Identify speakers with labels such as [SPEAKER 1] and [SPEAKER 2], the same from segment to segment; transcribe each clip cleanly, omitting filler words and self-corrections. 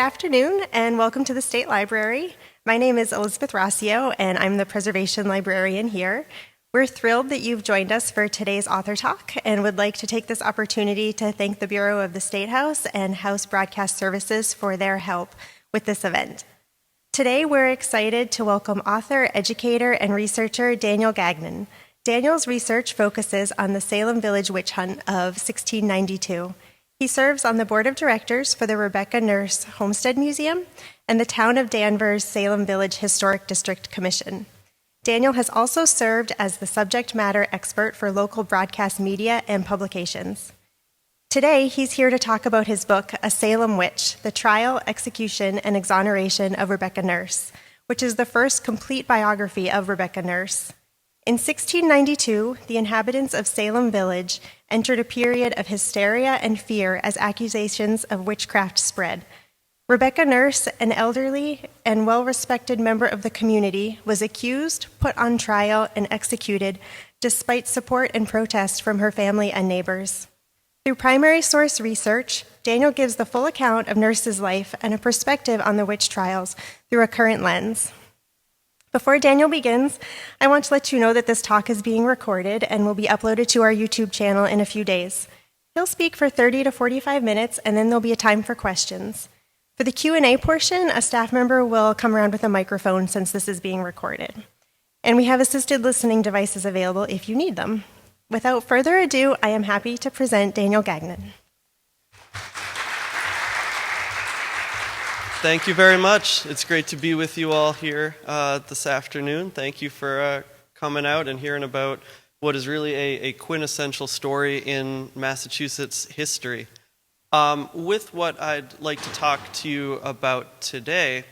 [SPEAKER 1] afternoon, and welcome to the State Library. My name is Elizabeth Rossio, and I'm the preservation librarian here. We're thrilled that you've joined us for today's author talk and would like to take this opportunity to thank the Bureau of the State House and House Broadcast Services for their help with this event. Today, we're excited to welcome author, educator, and researcher Daniel Gagnon. Daniel's research focuses on the Salem Village witch hunt of 1692. He serves on the board of directors for the Rebecca Nurse Homestead Museum and the Town of Danvers Salem Village Historic District Commission. Daniel has also served as the subject matter expert for local broadcast media and publications. Today, he's here to talk about his book, A Salem Witch, The Trial, Execution, and Exoneration of Rebecca Nurse, which is the first complete biography of Rebecca Nurse. In 1692, the inhabitants of Salem Village entered a period of hysteria and fear as accusations of witchcraft spread. Rebecca Nurse, an elderly and well-respected member of the community, was accused, put on trial, and executed despite support and protest from her family and neighbors. Through primary source research, Daniel gives the full account of Nurse's life and a perspective on the witch trials through a current lens. Before Daniel begins, I want to let you know that this talk is being recorded and will be uploaded to our YouTube channel in a few days. He'll speak for 30 to 45 minutes, and then there'll be a time for questions. For the Q&A portion, a staff member will come around with a microphone since this is being recorded. And we have assisted listening devices available if you need them. Without further ado, I am happy to present Daniel Gagnon.
[SPEAKER 2] Thank you very much. It's great to be with you all here this afternoon. Thank you for coming out and hearing about what is really a quintessential story in Massachusetts history. With what I'd like to talk to you about today,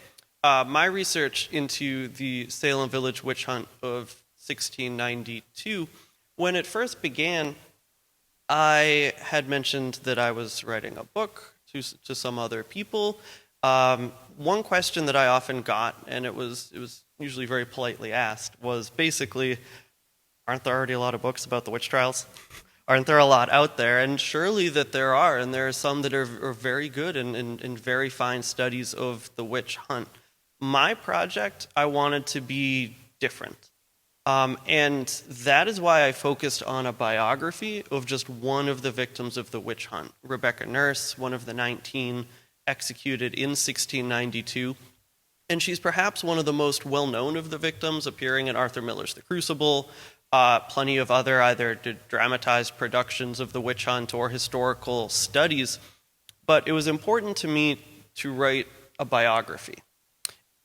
[SPEAKER 2] my research into the Salem Village witch hunt of 1692, when it first began, I had mentioned that I was writing a book to some other people. One question that I often got, and it was usually very politely asked, was basically, aren't there already a lot of books about the witch trials? Aren't there a lot out there? And surely that there are, and there are some that are very good and very fine studies of the witch hunt. My project, I wanted to be different. And that is why I focused on a biography of just one of the victims of the witch hunt, Rebecca Nurse, one of the 19 executed in 1692, and she's perhaps one of the most well-known of the victims, appearing in Arthur Miller's The Crucible, plenty of other either dramatized productions of the witch hunt or historical studies, but it was important to me to write a biography.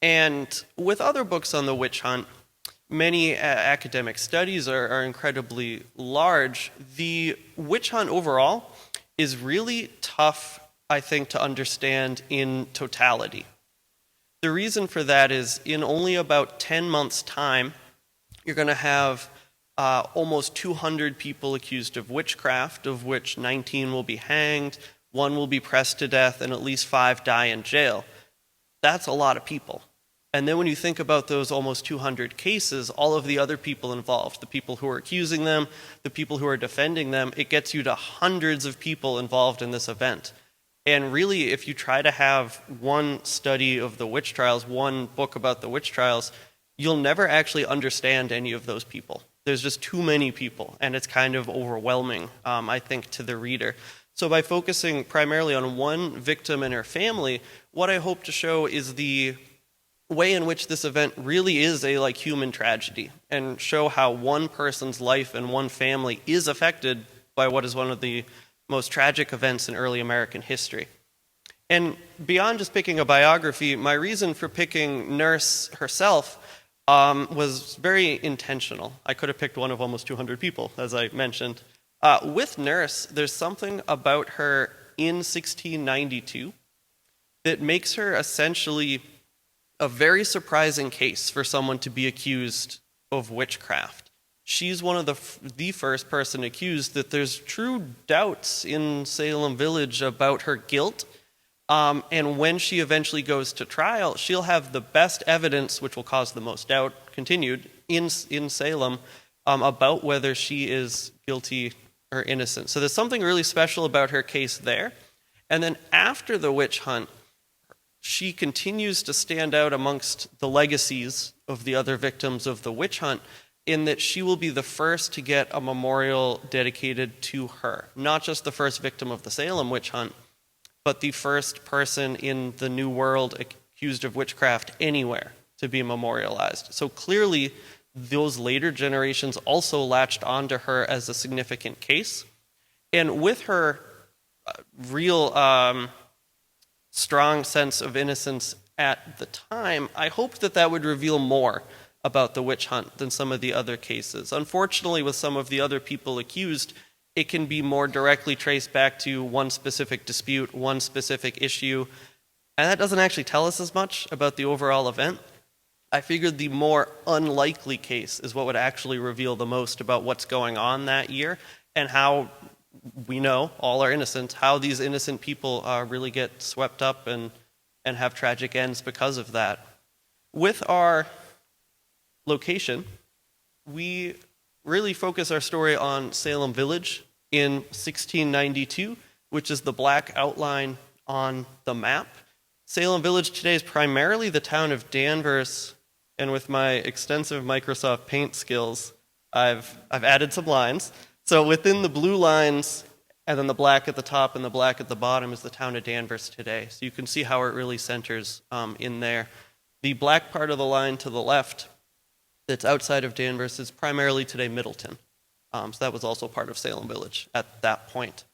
[SPEAKER 2] And with other books on the witch hunt, many academic studies are incredibly large. The witch hunt overall is really tough, I think, to understand in totality. The reason for that is in only about 10 months' time, you're going to have almost 200 people accused of witchcraft, of which 19 will be hanged, 1 will be pressed to death, and at least 5 die in jail. That's a lot of people. And then when you think about those almost 200 cases, all of the other people involved, the people who are accusing them, the people who are defending them, it gets you to hundreds of people involved in this event. And really, if you try to have one study of the witch trials, one book about the witch trials, you'll never actually understand any of those people. There's just too many people, and it's kind of overwhelming, I think, to the reader. So by focusing primarily on one victim and her family, what I hope to show is the way in which this event really is a human tragedy, and show how one person's life and one family is affected by what is one of the most tragic events in early American history. And beyond just picking a biography, my reason for picking Nurse herself was very intentional. I could have picked one of almost 200 people, as I mentioned. With Nurse, there's something about her in 1692 that makes her essentially a very surprising case for someone to be accused of witchcraft. She's one of the first person accused that there's true doubts in Salem Village about her guilt. And when she eventually goes to trial, she'll have the best evidence, which will cause the most doubt, continued, in Salem, about whether she is guilty or innocent. So there's something really special about her case there. And then after the witch hunt, she continues to stand out amongst the legacies of the other victims of the witch hunt in that she will be the first to get a memorial dedicated to her. Not just the first victim of the Salem witch hunt, but the first person in the New World accused of witchcraft anywhere to be memorialized. So clearly, those later generations also latched onto her as a significant case. And with her real strong sense of innocence at the time, I hoped that that would reveal more about the witch hunt than some of the other cases. Unfortunately, with some of the other people accused, it can be more directly traced back to one specific dispute, one specific issue, and that doesn't actually tell us as much about the overall event. I figured the more unlikely case is what would actually reveal the most about what's going on that year and how we know all are innocent, how these innocent people really get swept up and have tragic ends because of that. With our location, we really focus our story on Salem Village in 1692, which is the black outline on the map. Salem Village today is primarily the town of Danvers, and with my extensive Microsoft Paint skills, I've added some lines. So within the blue lines, and then the black at the top and the black at the bottom is the town of Danvers today. So you can see how it really centers in there. The black part of the line to the left that's outside of Danvers is primarily today Middleton. So that was also part of Salem Village at that point.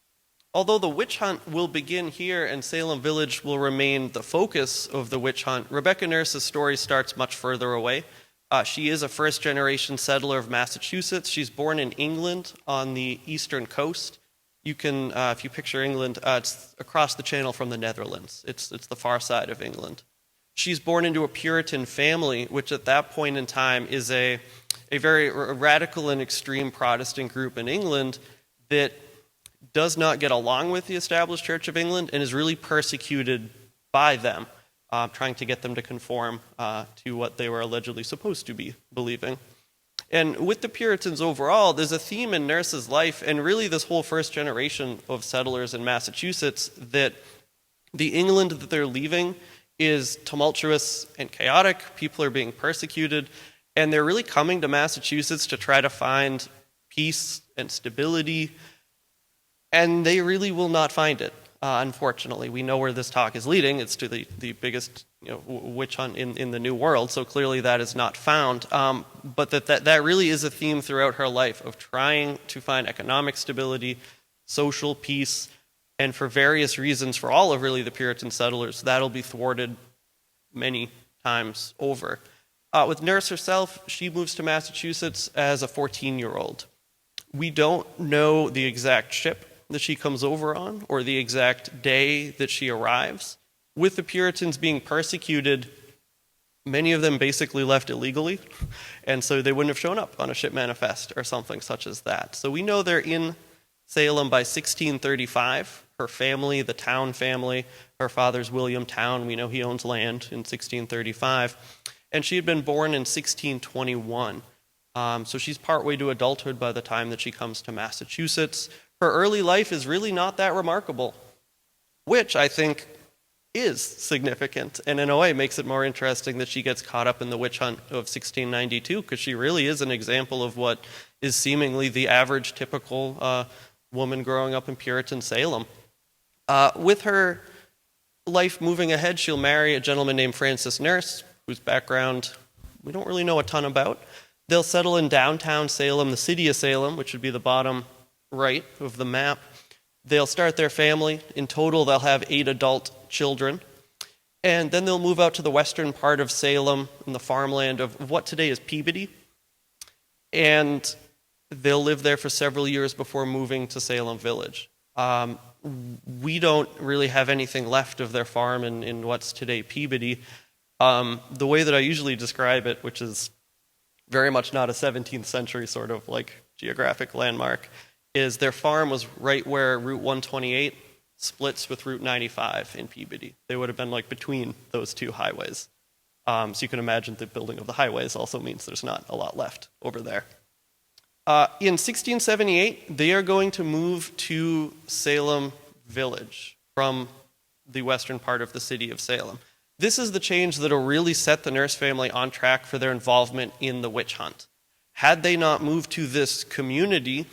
[SPEAKER 2] Although the witch hunt will begin here and Salem Village will remain the focus of the witch hunt, Rebecca Nurse's story starts much further away. She is a first-generation settler of Massachusetts. She's born in England on the eastern coast. You can, if you picture England, it's across the channel from the Netherlands. It's the far side of England. She's born into a Puritan family, which at that point in time is a very radical and extreme Protestant group in England that does not get along with the established Church of England and is really persecuted by them, trying to get them to conform to what they were allegedly supposed to be believing. And with the Puritans overall, there's a theme in Nurse's life, and really this whole first generation of settlers in Massachusetts, that the England that they're leaving is tumultuous and chaotic. People are being persecuted, and they're really coming to Massachusetts to try to find peace and stability, and they really will not find it, unfortunately. We know where this talk is leading. It's to the biggest witch hunt in the New World, so clearly that is not found. But that really is a theme throughout her life of trying to find economic stability, social peace, and for various reasons, for all of really the Puritan settlers, that'll be thwarted many times over. With Nurse herself, she moves to Massachusetts as a 14-year-old. We don't know the exact ship that she comes over on or the exact day that she arrives. With the Puritans being persecuted, many of them basically left illegally, and so they wouldn't have shown up on a ship manifest or something such as that. So we know they're in Salem by 1635. Her family, the Town family, her father's William Town, we know he owns land in 1635, and she had been born in 1621. So she's partway to adulthood by the time that she comes to Massachusetts. Her early life is really not that remarkable, which I think is significant, and in a way makes it more interesting that she gets caught up in the witch hunt of 1692, because she really is an example of what is seemingly the average, typical woman growing up in Puritan Salem. With her life moving ahead, she'll marry a gentleman named Francis Nurse, whose background we don't really know a ton about. They'll settle in downtown Salem, the city of Salem, which would be the bottom right of the map. They'll start their family. In total, they'll have 8 adult children. And then they'll move out to the western part of Salem in the farmland of what today is Peabody. And they'll live there for several years before moving to Salem Village. We don't really have anything left of their farm in what's today Peabody. The way that I usually describe it, which is very much not a 17th century sort of like geographic landmark, is their farm was right where Route 128 splits with Route 95 in Peabody. They would have been like between those two highways. So you can imagine the building of the highways also means there's not a lot left over there. In 1678, they are going to move to Salem Village from the western part of the city of Salem. This is the change that will really set the Nurse family on track for their involvement in the witch hunt. Had they not moved to this community,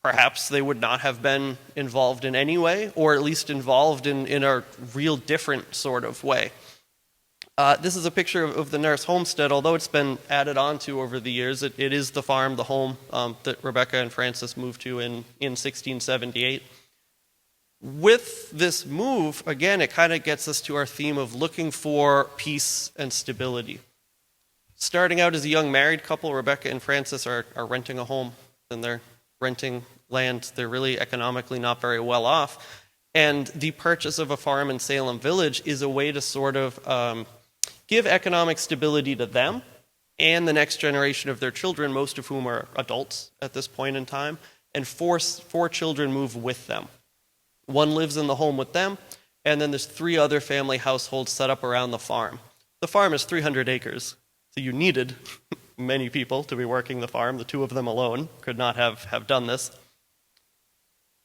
[SPEAKER 2] perhaps they would not have been involved in any way, or at least involved in a real different sort of way. This is a picture of the Nurse homestead. Although it's been added on to over the years, it is the farm, the home that Rebecca and Francis moved to in 1678. With this move, again, it kind of gets us to our theme of looking for peace and stability. Starting out as a young married couple, Rebecca and Francis are renting a home, and they're renting land. They're really economically not very well off. And the purchase of a farm in Salem Village is a way to sort of give economic stability to them and the next generation of their children, most of whom are adults at this point in time, and four children move with them. One lives in the home with them, and then there's 3 other family households set up around the farm. The farm is 300 acres, so you needed many people to be working the farm. The 2 of them alone could not have done this.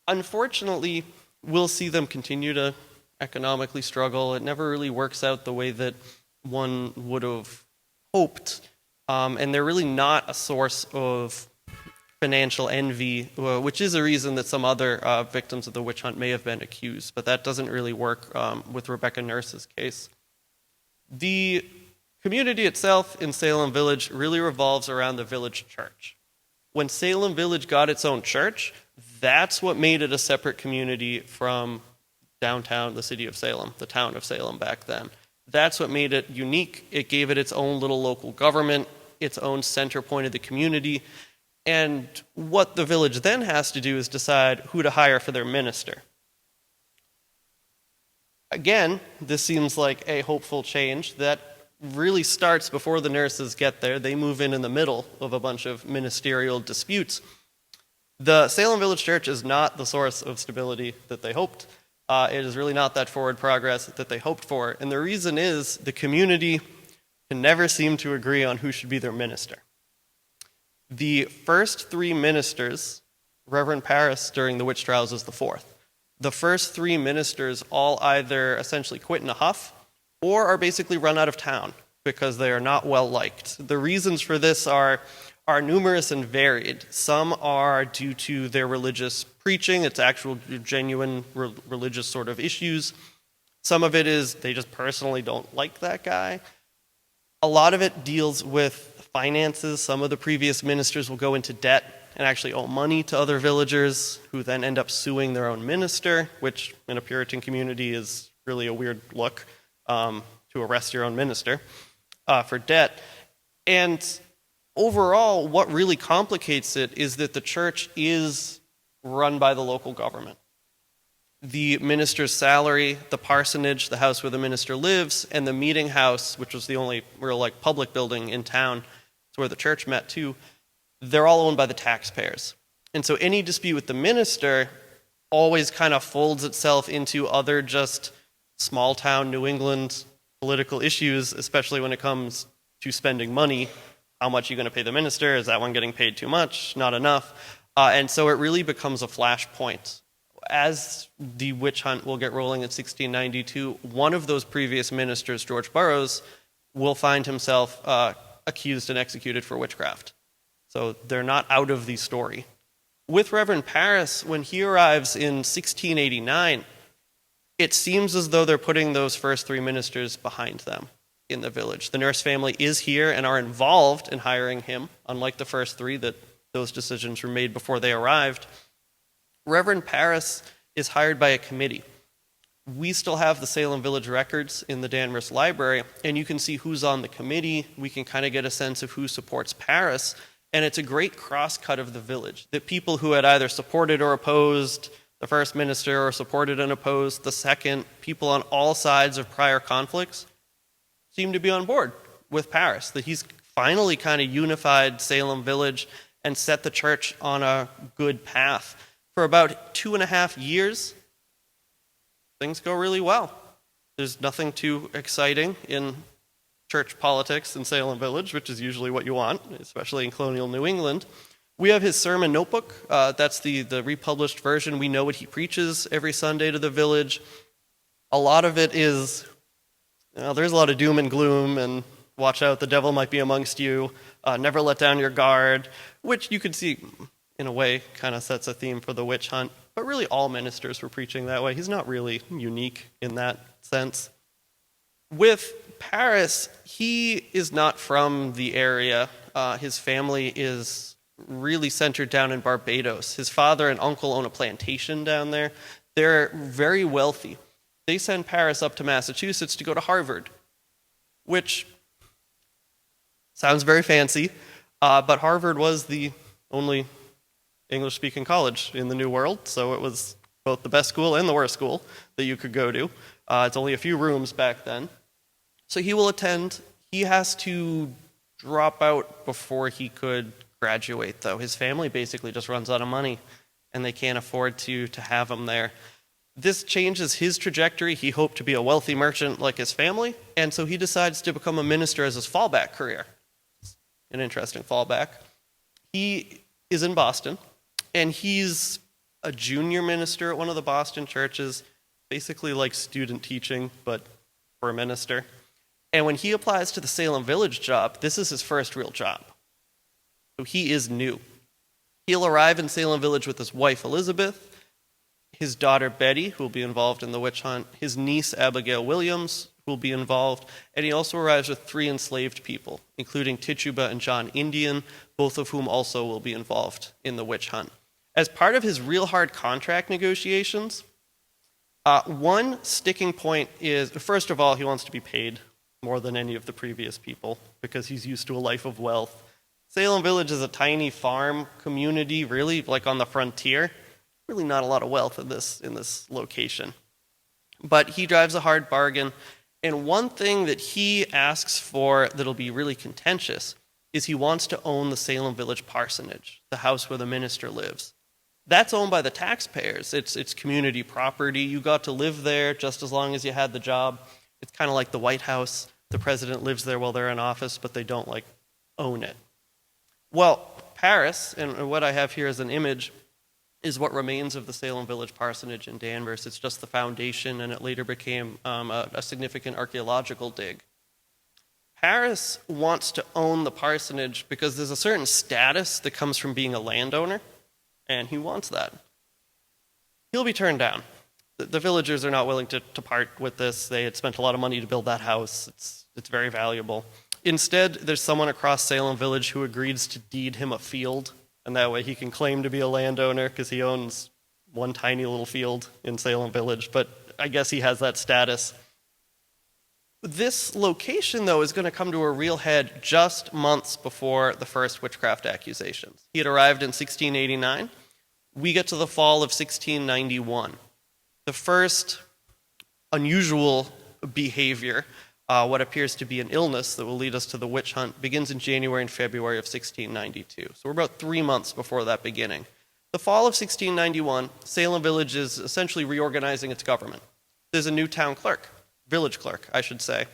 [SPEAKER 2] Unfortunately, we'll see them continue to economically struggle. It never really works out the way that one would have hoped, and they're really not a source of financial envy, which is a reason that some other victims of the witch hunt may have been accused, but that doesn't really work with Rebecca Nurse's case. The community itself in Salem Village really revolves around the village church. When Salem Village got its own church, that's what made it a separate community from downtown, the city of Salem, the town of Salem back then. That's what made it unique. It gave it its own little local government, its own center point of the community. And what the village then has to do is decide who to hire for their minister. Again, this seems like a hopeful change that really starts before the nurses get there. They move in the middle of a bunch of ministerial disputes. The Salem Village Church is not the source of stability that they hoped. It is really not that forward progress that they hoped for. And the reason is the community can never seem to agree on who should be their minister. The first 3 ministers, Reverend Parris during the witch trials is the 4th. The first 3 ministers all either essentially quit in a huff or are basically run out of town because they are not well liked. The reasons for this are numerous and varied. Some are due to their religious preaching, it's actual genuine religious sort of issues. Some of it is they just personally don't like that guy. A lot of it deals with finances. Some of the previous ministers will go into debt and actually owe money to other villagers who then end up suing their own minister, which in a Puritan community is really a weird look, to arrest your own minister for debt. And overall, what really complicates it is that the church is run by the local government. The minister's salary, the parsonage, the house where the minister lives, and the meeting house, which was the only real public building in town, it's where the church met too, they're all owned by the taxpayers. And so any dispute with the minister always kind of folds itself into other just small town New England political issues, especially when it comes to spending money. How much are you going to pay the minister? Is that one getting paid too much? Not enough? And so it really becomes a flashpoint. As the witch hunt will get rolling in 1692, one of those previous ministers, George Burroughs, will find himself accused and executed for witchcraft. So they're not out of the story. With Reverend Parris, when he arrives in 1689, it seems as though they're putting those first 3 ministers behind them in the village. The Nurse family is here and are involved in hiring him, unlike the first 3 that those decisions were made before they arrived. Reverend Parris is hired by a committee. We still have the Salem Village records in the Danvers Library, and you can see who's on the committee. We can kind of get a sense of who supports Parris, and it's a great cross-cut of the village. The people who had either supported or opposed the first minister or supported and opposed the second, people on all sides of prior conflicts, seem to be on board with Parris, that he's finally kind of unified Salem Village and set the church on a good path. For about 2.5 years, things go really well. There's nothing too exciting in church politics in Salem Village, which is usually what you want, especially in colonial New England. We have his sermon notebook. That's the republished version. We know what he preaches every Sunday to the village. A lot of it is there's a lot of doom and gloom, and watch out, the devil might be amongst you, never let down your guard, which you could see, in a way, kind of sets a theme for the witch hunt. But really, all ministers were preaching that way. He's not really unique in that sense. With Paris, he is not from the area. His family is really centered down in Barbados. His father and uncle own a plantation down there. They're very wealthy. They send Paris up to Massachusetts to go to Harvard, which sounds very fancy, but Harvard was the only English-speaking college in the New World, so it was both the best school and the worst school that you could go to. It's only a few rooms back then. So he will attend. He has to drop out before he could graduate, though. His family basically just runs out of money, and they can't afford to have him there. This changes his trajectory. He hoped to be a wealthy merchant like his family, and so he decides to become a minister as his fallback career. An interesting fallback. He is in Boston, and he's a junior minister at one of the Boston churches, basically like student teaching, but for a minister. And when he applies to the Salem Village job, this is his first real job. So he is new. He'll arrive in Salem Village with his wife, Elizabeth, his daughter, Betty, who will be involved in the witch hunt, his niece, Abigail Williams, who will be involved, and he also arrives with 3 enslaved people, including Tituba and John Indian, both of whom also will be involved in the witch hunt. As part of his real hard contract negotiations, one sticking point is, first of all, he wants to be paid more than any of the previous people because he's used to a life of wealth. Salem Village is a tiny farm community, really, like on the frontier. Really not a lot of wealth in this location. But he drives a hard bargain, and one thing that he asks for that'll be really contentious is he wants to own the Salem Village parsonage, the house where the minister lives. That's owned by the taxpayers. It's community property. You got to live there just as long as you had the job. It's kind of like the White House. The president lives there while they're in office, but they don't own it. Well, Paris, and what I have here as an image, is what remains of the Salem Village parsonage in Danvers. It's just the foundation, and it later became a significant archaeological dig. Paris wants to own the parsonage because there's a certain status that comes from being a landowner, and he wants that. He'll be turned down. The villagers are not willing to part with this. They had spent a lot of money to build that house. It's very valuable. Instead, there's someone across Salem Village who agrees to deed him a field, and that way he can claim to be a landowner because he owns one tiny little field in Salem Village, but I guess he has that status. This location, though, is going to come to a real head just months before the first witchcraft accusations. He had arrived in 1689. We get to the fall of 1691. The first unusual behavior, what appears to be an illness that will lead us to the witch hunt, begins in January and February of 1692. So we're about 3 months before that beginning. The fall of 1691, Salem Village is essentially reorganizing its government. There's a new town clerk, village clerk, I should say,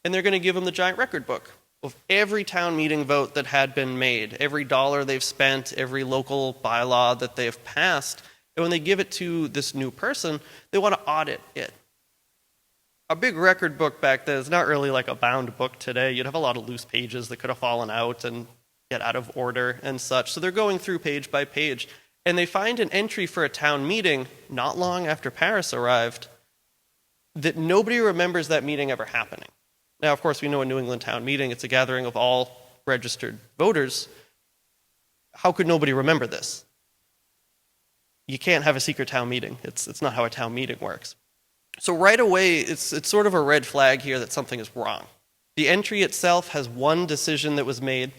[SPEAKER 2] and they're going to give him the giant record book of every town meeting vote that had been made, every dollar they've spent, every local bylaw that they've passed. And when they give it to this new person, they want to audit it. A big record book back then is not really like a bound book today. You'd have a lot of loose pages that could have fallen out and get out of order and such. So they're going through page by page, and they find an entry for a town meeting not long after Paris arrived that nobody remembers that meeting ever happening. Now, of course, we know a New England town meeting, it's a gathering of all registered voters. How could nobody remember this? You can't have a secret town meeting. It's not how a town meeting works. So right away, it's sort of a red flag here that something is wrong. The entry itself has one decision that was made,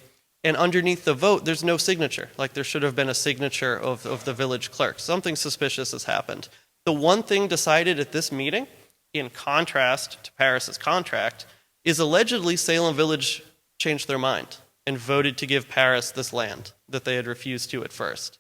[SPEAKER 2] and underneath the vote, there's no signature. Like there should have been a signature of the village clerk. Something suspicious has happened. The one thing decided at this meeting, in contrast to Paris's contract, is allegedly Salem Village changed their mind and voted to give Paris this land that they had refused to at first.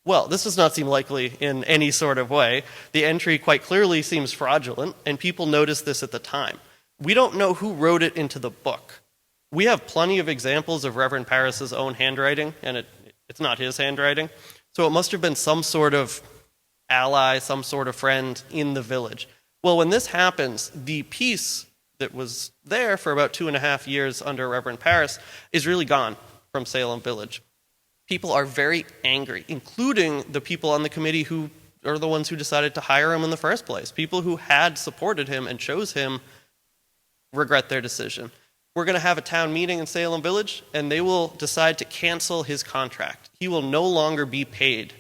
[SPEAKER 2] Well, this does not seem likely in any sort of way. The entry quite clearly seems fraudulent, and people noticed this at the time. We don't know who wrote it into the book. We have plenty of examples of Reverend Paris's own handwriting, and it's not his handwriting. So it must have been some sort of ally, some sort of friend in the village. Well, when this happens, the piece that was there for about 2.5 years under Reverend Parris is really gone from Salem Village. People are very angry, including the people on the committee who are the ones who decided to hire him in the first place. People who had supported him and chose him regret their decision. We're going to have a town meeting in Salem Village, and they will decide to cancel his contract. He will no longer be paid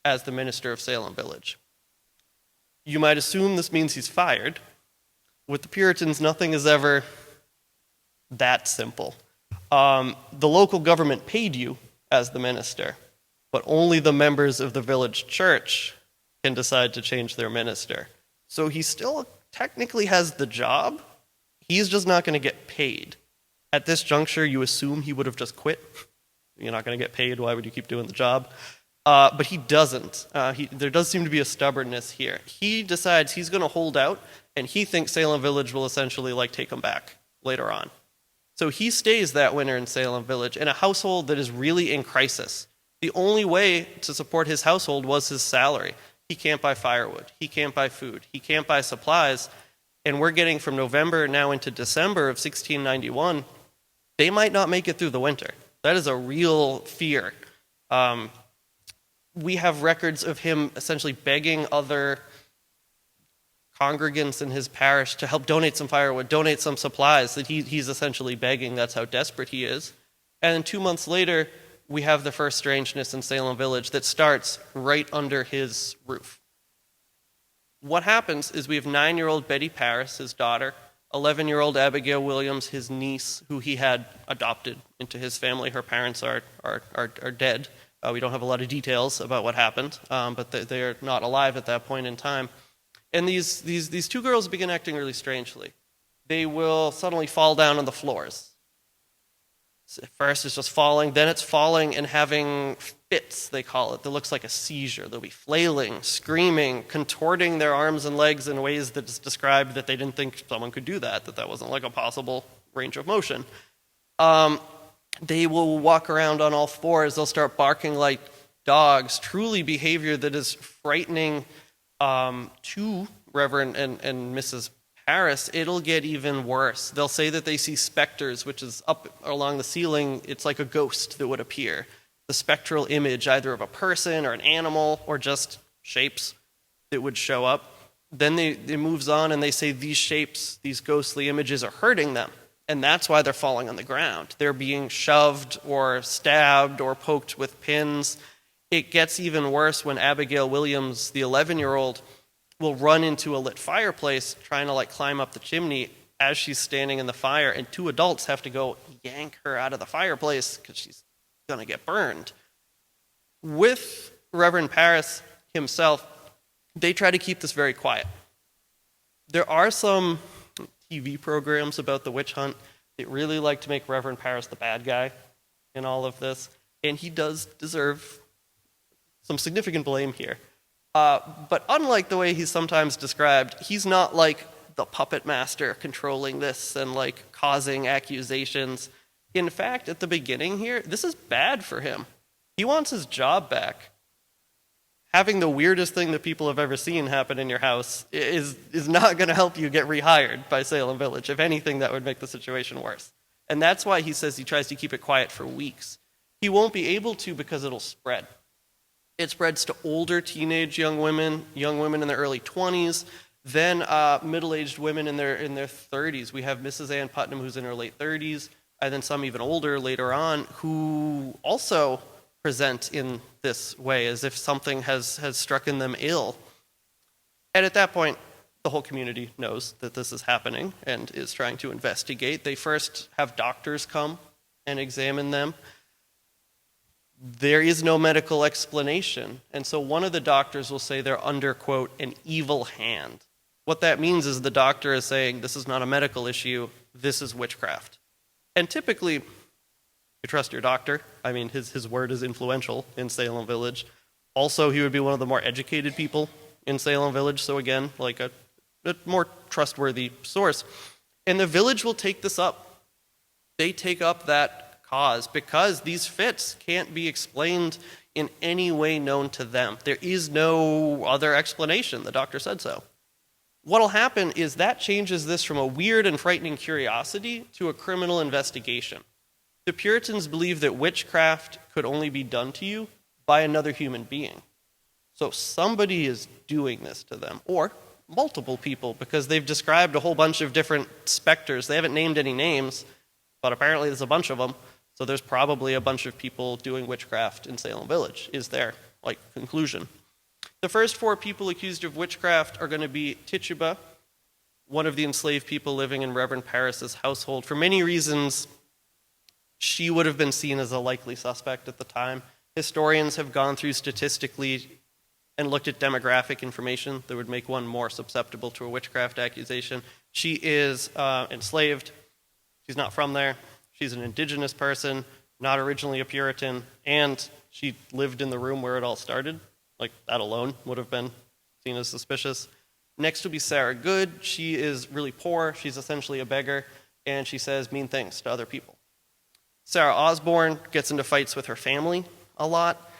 [SPEAKER 2] as the minister of Salem Village. You might assume this means he's fired. With the Puritans, nothing is ever that simple. The local government paid you as the minister, but only the members of the village church can decide to change their minister. So he still technically has the job. He's just not going to get paid. At this juncture, you assume he would have just quit. You're not going to get paid. Why would you keep doing the job? But he doesn't. There does seem to be a stubbornness here. He decides he's going to hold out, and he thinks Salem Village will essentially take him back later on. So he stays that winter in Salem Village in a household that is really in crisis. The only way to support his household was his salary. He can't buy firewood. He can't buy food. He can't buy supplies. And we're getting from November now into December of 1691, they might not make it through the winter. That is a real fear. We have records of him essentially begging other congregants in his parish to help donate some firewood, donate some supplies, that he's essentially begging. That's how desperate he is. And then 2 months later, we have the first strangeness in Salem Village that starts right under his roof. What happens is we have 9-year-old Betty Parris, his daughter, 11-year-old Abigail Williams, his niece, who he had adopted into his family. Her parents are dead. We don't have a lot of details about what happened, but they're not alive at that point in time. And these two girls begin acting really strangely. They will suddenly fall down on the floors. At first it's just falling, then it's falling and having fits, they call it, that looks like a seizure. They'll be flailing, screaming, contorting their arms and legs in ways that's described that they didn't think someone could do that wasn't a possible range of motion. They will walk around on all fours. They'll start barking like dogs, truly behavior that is frightening to Reverend and Mrs. Parris. It'll get even worse. They'll say that they see specters, which is up along the ceiling. It's like a ghost that would appear. The spectral image either of a person or an animal or just shapes that would show up. Then it moves on and they say these shapes, these ghostly images are hurting them. And that's why they're falling on the ground. They're being shoved or stabbed or poked with pins. It gets even worse when Abigail Williams, the 11-year-old, will run into a lit fireplace trying to climb up the chimney as she's standing in the fire, and 2 adults have to go yank her out of the fireplace because she's going to get burned. With Reverend Parris himself, they try to keep this very quiet. There are some TV programs about the witch hunt that really like to make Reverend Parris the bad guy in all of this, and he does deserve some significant blame here. But unlike the way he's sometimes described, he's not like the puppet master controlling this and causing accusations. In fact, at the beginning here, this is bad for him. He wants his job back. Having the weirdest thing that people have ever seen happen in your house is not going to help you get rehired by Salem Village. If anything, that would make the situation worse. And that's why he says he tries to keep it quiet for weeks. He won't be able to because it'll spread. It spreads to older teenage young women in their early 20s, then middle-aged women in their 30s. We have Mrs. Ann Putnam, who's in her late 30s, and then some even older later on, who also present in this way, as if something has struck them ill. And at that point, the whole community knows that this is happening and is trying to investigate. They first have doctors come and examine them. There is no medical explanation. And so one of the doctors will say they're under, quote, an evil hand. What that means is the doctor is saying, this is not a medical issue, this is witchcraft. And typically, you trust your doctor. I mean, his word is influential in Salem Village. Also, he would be one of the more educated people in Salem Village, so again, a more trustworthy source. And the village will take this up. They take up that cause because these fits can't be explained in any way known to them. There is no other explanation. The doctor said so. What'll happen is that changes this from a weird and frightening curiosity to a criminal investigation. The Puritans believed that witchcraft could only be done to you by another human being. So somebody is doing this to them, or multiple people, because they've described a whole bunch of different specters. They haven't named any names, but apparently there's a bunch of them. So there's probably a bunch of people doing witchcraft in Salem Village, is their conclusion. The first 4 people accused of witchcraft are going to be Tituba, one of the enslaved people living in Reverend Parris's household. For many reasons, she would have been seen as a likely suspect at the time. Historians have gone through statistically and looked at demographic information that would make one more susceptible to a witchcraft accusation. She is enslaved. She's not from there. She's an indigenous person, not originally a Puritan, and she lived in the room where it all started. That alone would have been seen as suspicious. Next will be Sarah Good. She is really poor. She's essentially a beggar, and she says mean things to other people. Sarah Osborne gets into fights with her family a lot,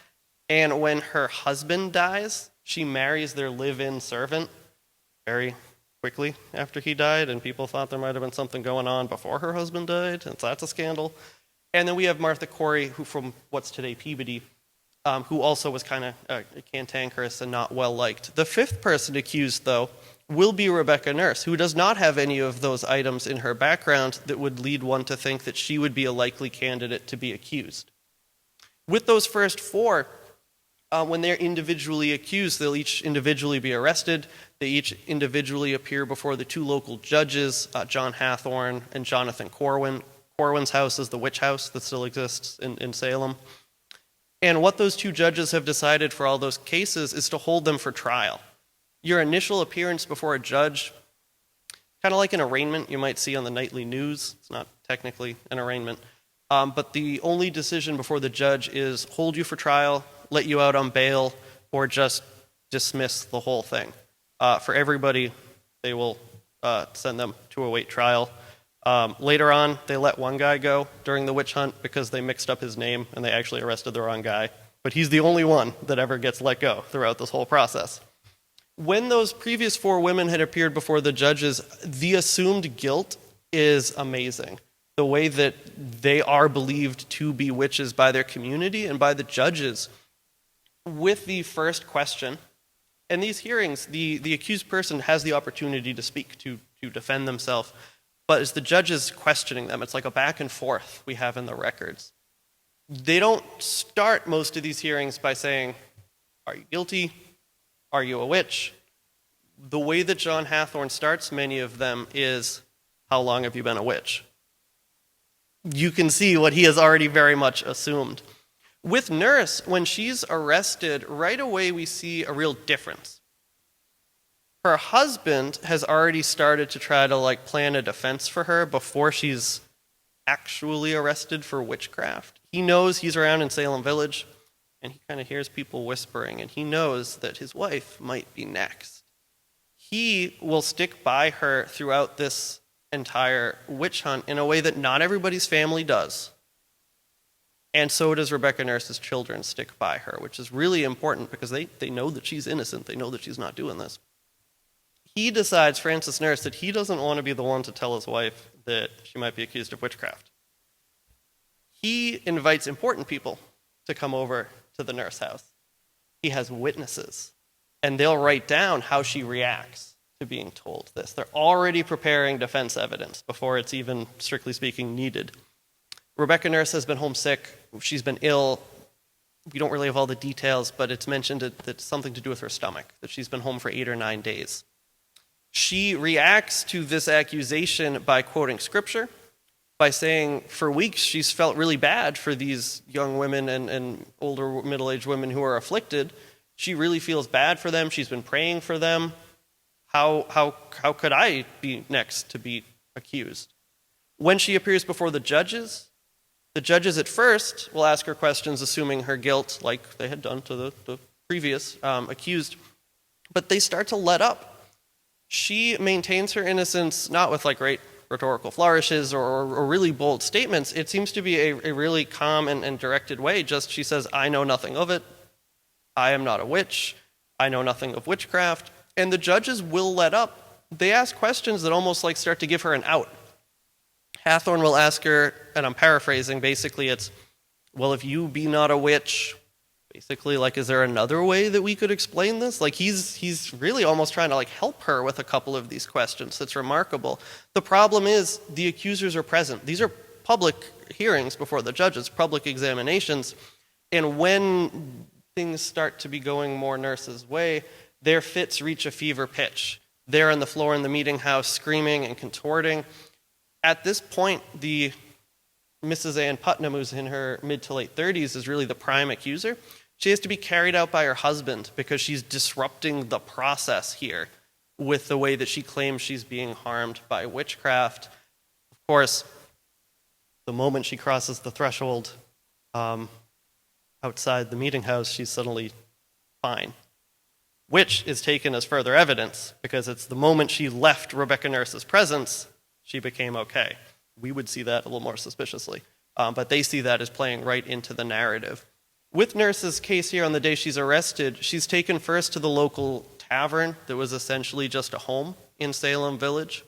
[SPEAKER 2] and when her husband dies, she marries their live-in servant very quickly after he died, and people thought there might have been something going on before her husband died, and so that's a scandal. And then we have Martha Corey, who from what's today Peabody, who also was kind of cantankerous and not well-liked. The 5th person accused, though, will be Rebecca Nurse, who does not have any of those items in her background that would lead one to think that she would be a likely candidate to be accused. With those first 4, when they're individually accused, they'll each individually be arrested. They each individually appear before the 2 local judges, John Hathorne and Jonathan Corwin. Corwin's house is the witch house that still exists in Salem. And what those 2 judges have decided for all those cases is to hold them for trial. Your initial appearance before a judge, kind of like an arraignment you might see on the nightly news. It's not technically an arraignment. But the only decision before the judge is hold you for trial, let you out on bail, or just dismiss the whole thing. For everybody, they will send them to await trial. Later on, they let one guy go during the witch hunt because they mixed up his name and they actually arrested the wrong guy. But he's the only one that ever gets let go throughout this whole process. When those previous 4 women had appeared before the judges, the assumed guilt is amazing. The way that they are believed to be witches by their community and by the judges. With the first question, and these hearings, the accused person has the opportunity to speak, to defend themselves. But as the judge is questioning them, it's like a back and forth we have in the records. They don't start most of these hearings by saying, are you guilty? Are you a witch? The way that John Hathorne starts many of them is, how long have you been a witch? You can see what he has already very much assumed. With Nurse, when she's arrested, right away we see a real difference. Her husband has already started to try to plan a defense for her before she's actually arrested for witchcraft. He knows he's around in Salem Village, and he kind of hears people whispering, and he knows that his wife might be next. He will stick by her throughout this entire witch hunt in a way that not everybody's family does. And so does Rebecca Nurse's children stick by her, which is really important because they know that she's innocent. They know that she's not doing this. He decides, Francis Nurse, that he doesn't want to be the one to tell his wife that she might be accused of witchcraft. He invites important people to come over to the Nurse house. He has witnesses, and they'll write down how she reacts to being told this. They're already preparing defense evidence before it's even, strictly speaking, needed. Rebecca Nurse has been homesick. She's been ill. We don't really have all the details, but it's mentioned that it's something to do with her stomach, that she's been home for 8 or 9 days. She reacts to this accusation by quoting scripture, by saying for weeks she's felt really bad for these young women and older middle-aged women who are afflicted. She really feels bad for them. She's been praying for them. How could I be next to be accused? When she appears before the judges at first will ask her questions assuming her guilt, like they had done to the previous accused, but they start to let up. She maintains her innocence not with great rhetorical flourishes or really bold statements. It seems to be a really calm and directed way. Just she says, I know nothing of it. I am not a witch. I know nothing of witchcraft. And the judges will let up they ask questions that almost like start to give her an out. Hathorne will ask her, and I'm paraphrasing, basically it's, well, if you be not a witch, basically, like, is there another way that we could explain this? Like, he's really almost trying to, like, help her with a couple of these questions. That's remarkable. The problem is the accusers are present. These are public hearings before the judges, public examinations, and when things start to be going more Nurse's way, their fits reach a fever pitch. They're on the floor in the meeting house screaming and contorting. At this point, the Mrs. Ann Putnam, who's in her mid to late 30s, is really the prime accuser. She has to be carried out by her husband because she's disrupting the process here with the way that she claims she's being harmed by witchcraft. Of course, the moment she crosses the threshold outside the meeting house, she's suddenly fine, which is taken as further evidence because it's the moment she left Rebecca Nurse's presence, she became okay. We would see that a little more suspiciously, but they see that as playing right into the narrative. With Nurse's case here on the day she's arrested, she's taken first to the local tavern that was essentially just a home in Salem Village.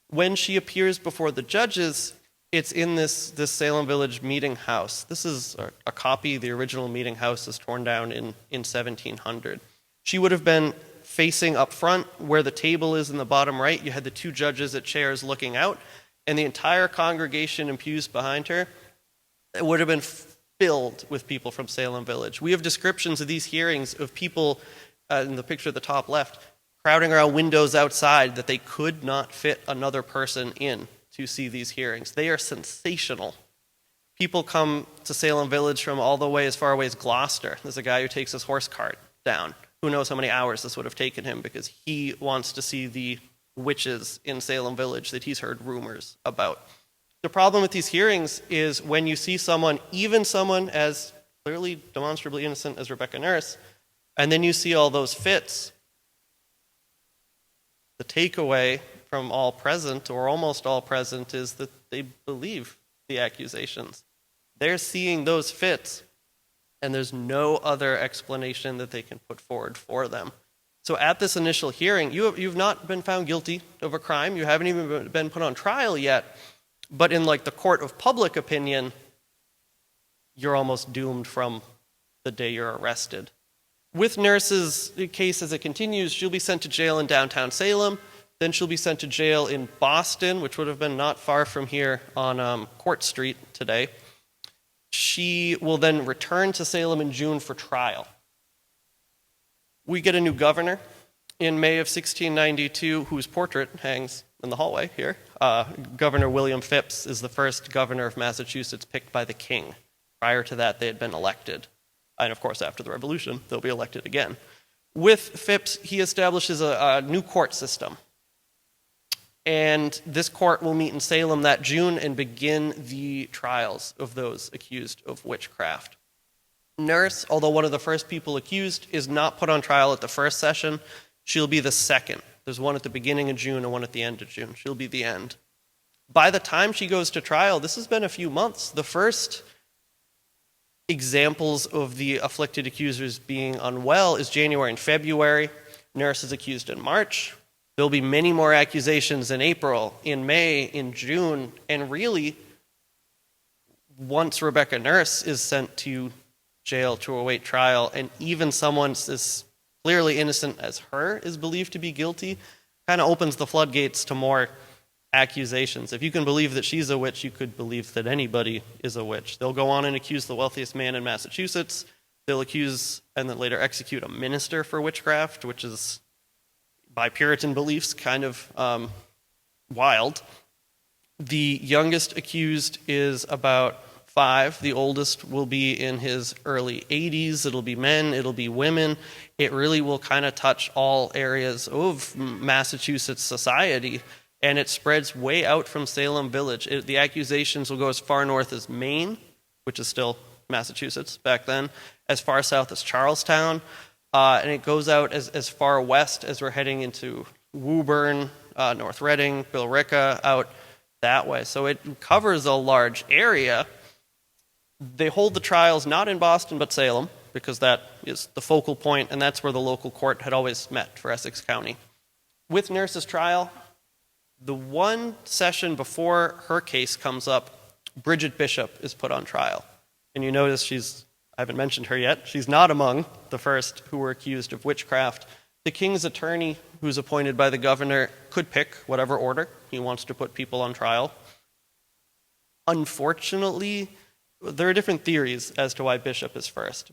[SPEAKER 2] When she appears before the judges, it's in this Salem Village meeting house. This is a copy. The original meeting house is torn down in 1700. She would have been facing up front where the table is in the bottom right. You had the two judges at chairs looking out, and the entire congregation in pews behind her. It would have been filled with people from Salem Village. We have descriptions of these hearings of people in the picture at the top left crowding around windows outside that they could not fit another person in to see these hearings. They are sensational. People come to Salem Village from all the way as far away as Gloucester. There's a guy who takes his horse cart down. Who knows how many hours this would have taken him because he wants to see the witches in Salem Village that he's heard rumors about. The problem with these hearings is when you see someone, even someone as clearly demonstrably innocent as Rebecca Nurse, and then you see all those fits, the takeaway from all present, or almost all present, is that they believe the accusations. They're seeing those fits, and there's no other explanation that they can put forward for them. So at this initial hearing, you've not been found guilty of a crime. You haven't even been put on trial yet. But in like the court of public opinion, you're almost doomed from the day you're arrested. With Nurse's case as it continues, she'll be sent to jail in downtown Salem. Then she'll be sent to jail in Boston, which would have been not far from here on Court Street today. She will then return to Salem in June for trial. We get a new governor in May of 1692, whose portrait hangs in the hallway here. Governor William Phips is the first governor of Massachusetts picked by the king. Prior to that, they had been elected. And of course, after the Revolution, they'll be elected again. With Phips, he establishes a new court system. And this court will meet in Salem that June and begin the trials of those accused of witchcraft. Nurse, although one of the first people accused, is not put on trial at the first session. She'll be the second. There's one at the beginning of June and one at the end of June. She'll be the end. By the time she goes to trial, this has been a few months. The first examples of the afflicted accusers being unwell is January and February. Nurse is accused in March. There'll be many more accusations in April, in May, in June, and really, once Rebecca Nurse is sent to jail to await trial, and even someone as clearly innocent as her is believed to be guilty, kind of opens the floodgates to more accusations. If you can believe that she's a witch, you could believe that anybody is a witch. They'll go on and accuse the wealthiest man in Massachusetts. They'll accuse and then later execute a minister for witchcraft, which is, by Puritan beliefs, kind of wild. The youngest accused is about 5. The oldest will be in his early 80s. It'll be men, it'll be women. It really will kind of touch all areas of Massachusetts society, and it spreads way out from Salem Village. The accusations will go as far north as Maine, which is still Massachusetts back then, as far south as Charlestown, and it goes out as far west as we're heading into Woburn, North Reading, Billerica, out that way. So it covers a large area. They hold the trials not in Boston but Salem, because that is the focal point, and that's where the local court had always met for Essex County. With Nurse's trial, the one session before her case comes up, Bridget Bishop is put on trial. And you notice I haven't mentioned her yet, she's not among the first who were accused of witchcraft. The king's attorney, who's appointed by the governor, could pick whatever order he wants to put people on trial. Unfortunately, there are different theories as to why Bishop is first.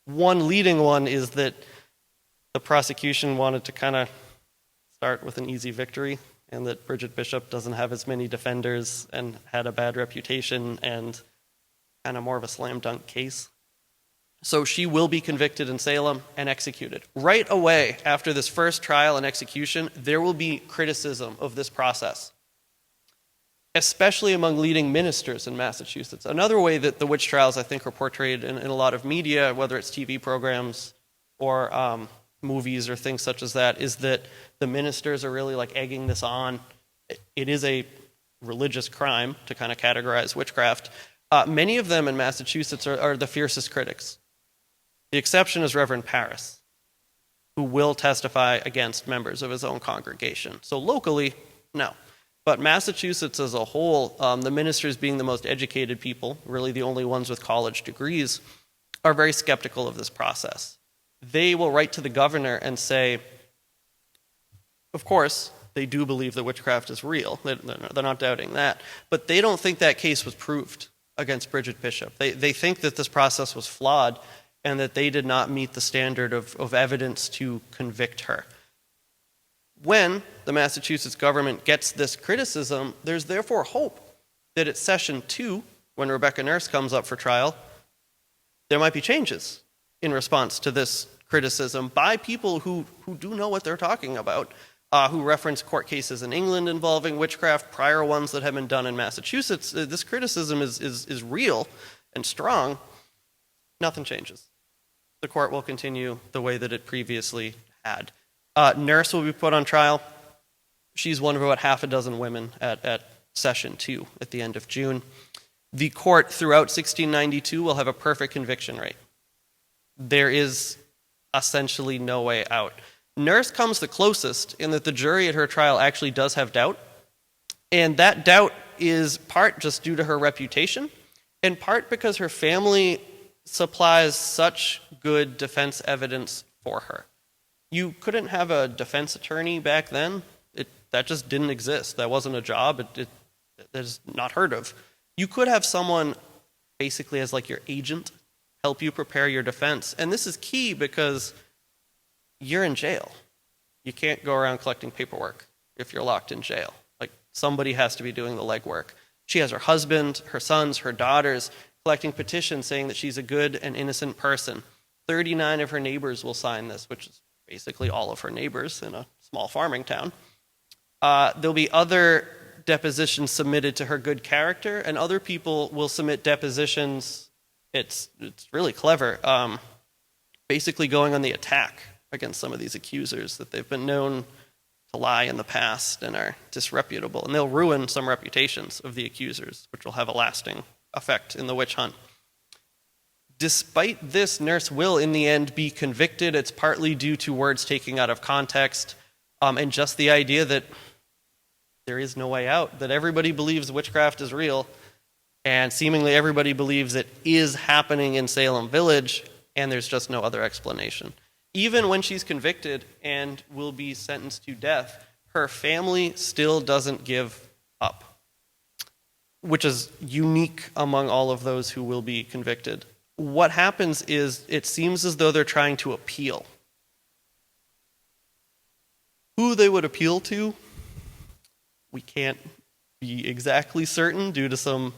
[SPEAKER 2] One leading one is that the prosecution wanted to kind of start with an easy victory, and that Bridget Bishop doesn't have as many defenders and had a bad reputation and kind of more of a slam dunk case. So she will be convicted in Salem and executed. Right away after this first trial and execution, there will be criticism of this process, especially among leading ministers in Massachusetts. Another way that the witch trials, I think, are portrayed in a lot of media, whether it's TV programs or movies or things such as that, is that the ministers are really like egging this on. It is a religious crime to kind of categorize witchcraft. Many of them in Massachusetts are the fiercest critics. The exception is Reverend Parris, who will testify against members of his own congregation. So locally, no. But Massachusetts as a whole, the ministers being the most educated people, really the only ones with college degrees, are very skeptical of this process. They will write to the governor and say, of course, they do believe that witchcraft is real. They're not doubting that. But they don't think that case was proved against Bridget Bishop. They think that this process was flawed and that they did not meet the standard of evidence to convict her. When the Massachusetts government gets this criticism, there's therefore hope that at session 2, when Rebecca Nurse comes up for trial, there might be changes in response to this criticism by people who do know what they're talking about, who reference court cases in England involving witchcraft, prior ones that have been done in Massachusetts. This criticism is real and strong. Nothing changes. The court will continue the way that it previously had. Nurse will be put on trial. She's one of about half a dozen women at session 2 at the end of June. The court throughout 1692 will have a perfect conviction rate. There is essentially no way out. Nurse comes the closest in that the jury at her trial actually does have doubt, and that doubt is part just due to her reputation, and part because her family supplies such good defense evidence for her. You couldn't have a defense attorney back then. That just didn't exist. That wasn't a job. It is not heard of. You could have someone basically as like your agent help you prepare your defense. And this is key because you're in jail. You can't go around collecting paperwork if you're locked in jail. Like, somebody has to be doing the legwork. She has her husband, her sons, her daughters collecting petitions saying that she's a good and innocent person. 39 of her neighbors will sign this, which is basically all of her neighbors in a small farming town. There'll be other depositions submitted to her good character, and other people will submit depositions. It's really clever. Basically going on the attack against some of these accusers that they've been known to lie in the past and are disreputable. And they'll ruin some reputations of the accusers, which will have a lasting effect in the witch hunt. Despite this, Nurse will in the end be convicted. It's partly due to words taken out of context, and just the idea that there is no way out, that everybody believes witchcraft is real, and seemingly everybody believes it is happening in Salem Village, and there's just no other explanation. Even when she's convicted and will be sentenced to death, her family still doesn't give up, which is unique among all of those who will be convicted. What happens is it seems as though they're trying to appeal. Who they would appeal to, we can't be exactly certain due to some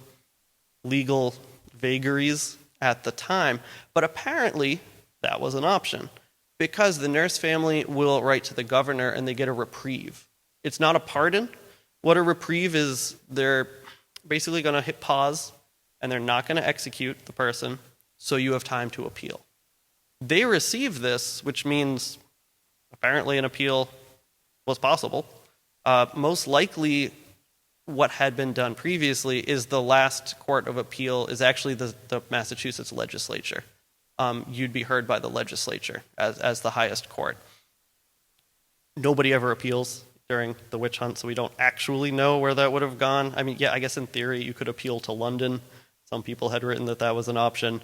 [SPEAKER 2] legal vagaries at the time, but apparently that was an option because the Nurse family will write to the governor and they get a reprieve. It's not a pardon. What a reprieve is, they're basically going to hit pause and they're not going to execute the person, so you have time to appeal. They receive this, which means apparently an appeal was possible. Most likely what had been done previously is the last court of appeal is actually the Massachusetts legislature. You'd be heard by the legislature as the highest court. Nobody ever appeals during the witch hunt, so we don't actually know where that would have gone. I mean, yeah, I guess in theory you could appeal to London. Some people had written that that was an option.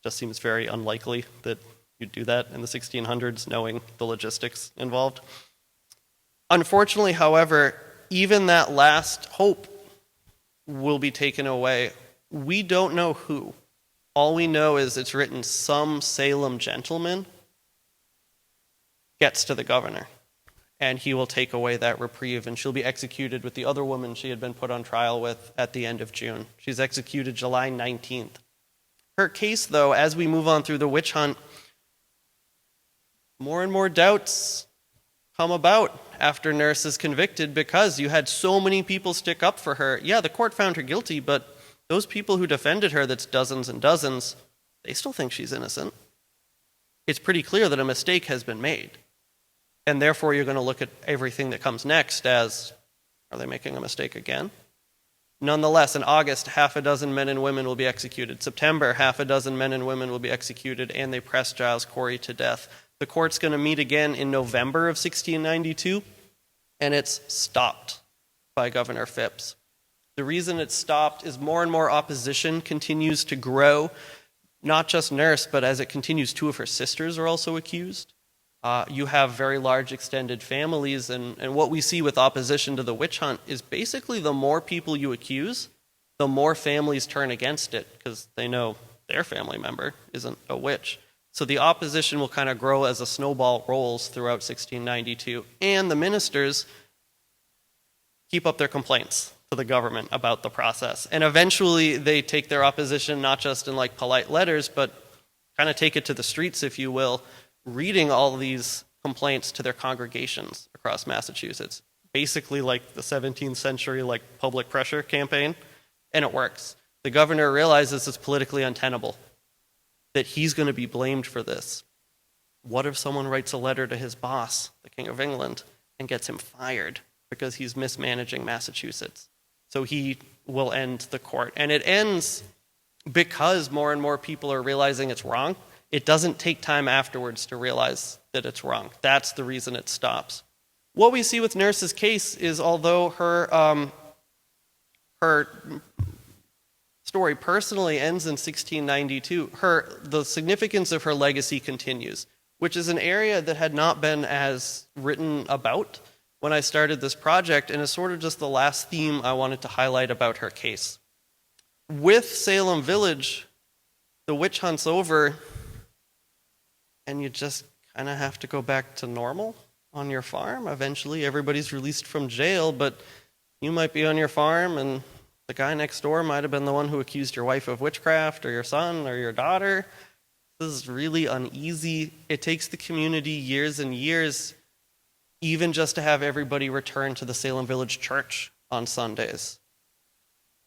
[SPEAKER 2] Just seems very unlikely that you'd do that in the 1600s, knowing the logistics involved. Unfortunately, however, even that last hope will be taken away. We don't know who. All we know is it's written some Salem gentleman gets to the governor, and he will take away that reprieve, and she'll be executed with the other woman she had been put on trial with at the end of June. She's executed July 19th. Her case, though, as we move on through the witch hunt, more and more doubts come about after Nurse is convicted because you had so many people stick up for her. Yeah, the court found her guilty, but those people who defended her, that's dozens and dozens, they still think she's innocent. It's pretty clear that a mistake has been made. And therefore, you're going to look at everything that comes next as, are they making a mistake again? Nonetheless, in August, 6 men and women will be executed. September, 6 men and women will be executed, and they press Giles Corey to death. The court's going to meet again in November of 1692, and it's stopped by Governor Phipps. The reason it's stopped is more and more opposition continues to grow. Not just Nurse, but as it continues, 2 of her sisters are also accused. You have very large extended families, and what we see with opposition to the witch hunt is basically the more people you accuse, the more families turn against it because they know their family member isn't a witch. So the opposition will kind of grow as a snowball rolls throughout 1692, and the ministers keep up their complaints to the government about the process. And eventually they take their opposition not just in like polite letters, but kind of take it to the streets, if you will, reading all these complaints to their congregations across Massachusetts. Basically like the 17th century like public pressure campaign, and it works. The governor realizes it's politically untenable, that he's going to be blamed for this. What if someone writes a letter to his boss, the King of England, and gets him fired because he's mismanaging Massachusetts? So he will end the court. And it ends because more and more people are realizing it's wrong. It doesn't take time afterwards to realize that it's wrong. That's the reason it stops. What we see with Nurse's case is although her story personally ends in 1692, the significance of her legacy continues, which is an area that had not been as written about when I started this project, and is sort of just the last theme I wanted to highlight about her case. With Salem Village, the witch hunt's over, and you just kind of have to go back to normal on your farm. Eventually, everybody's released from jail, but you might be on your farm, and the guy next door might have been the one who accused your wife of witchcraft, or your son, or your daughter. This is really uneasy. It takes the community years and years, even just to have everybody return to the Salem Village Church on Sundays.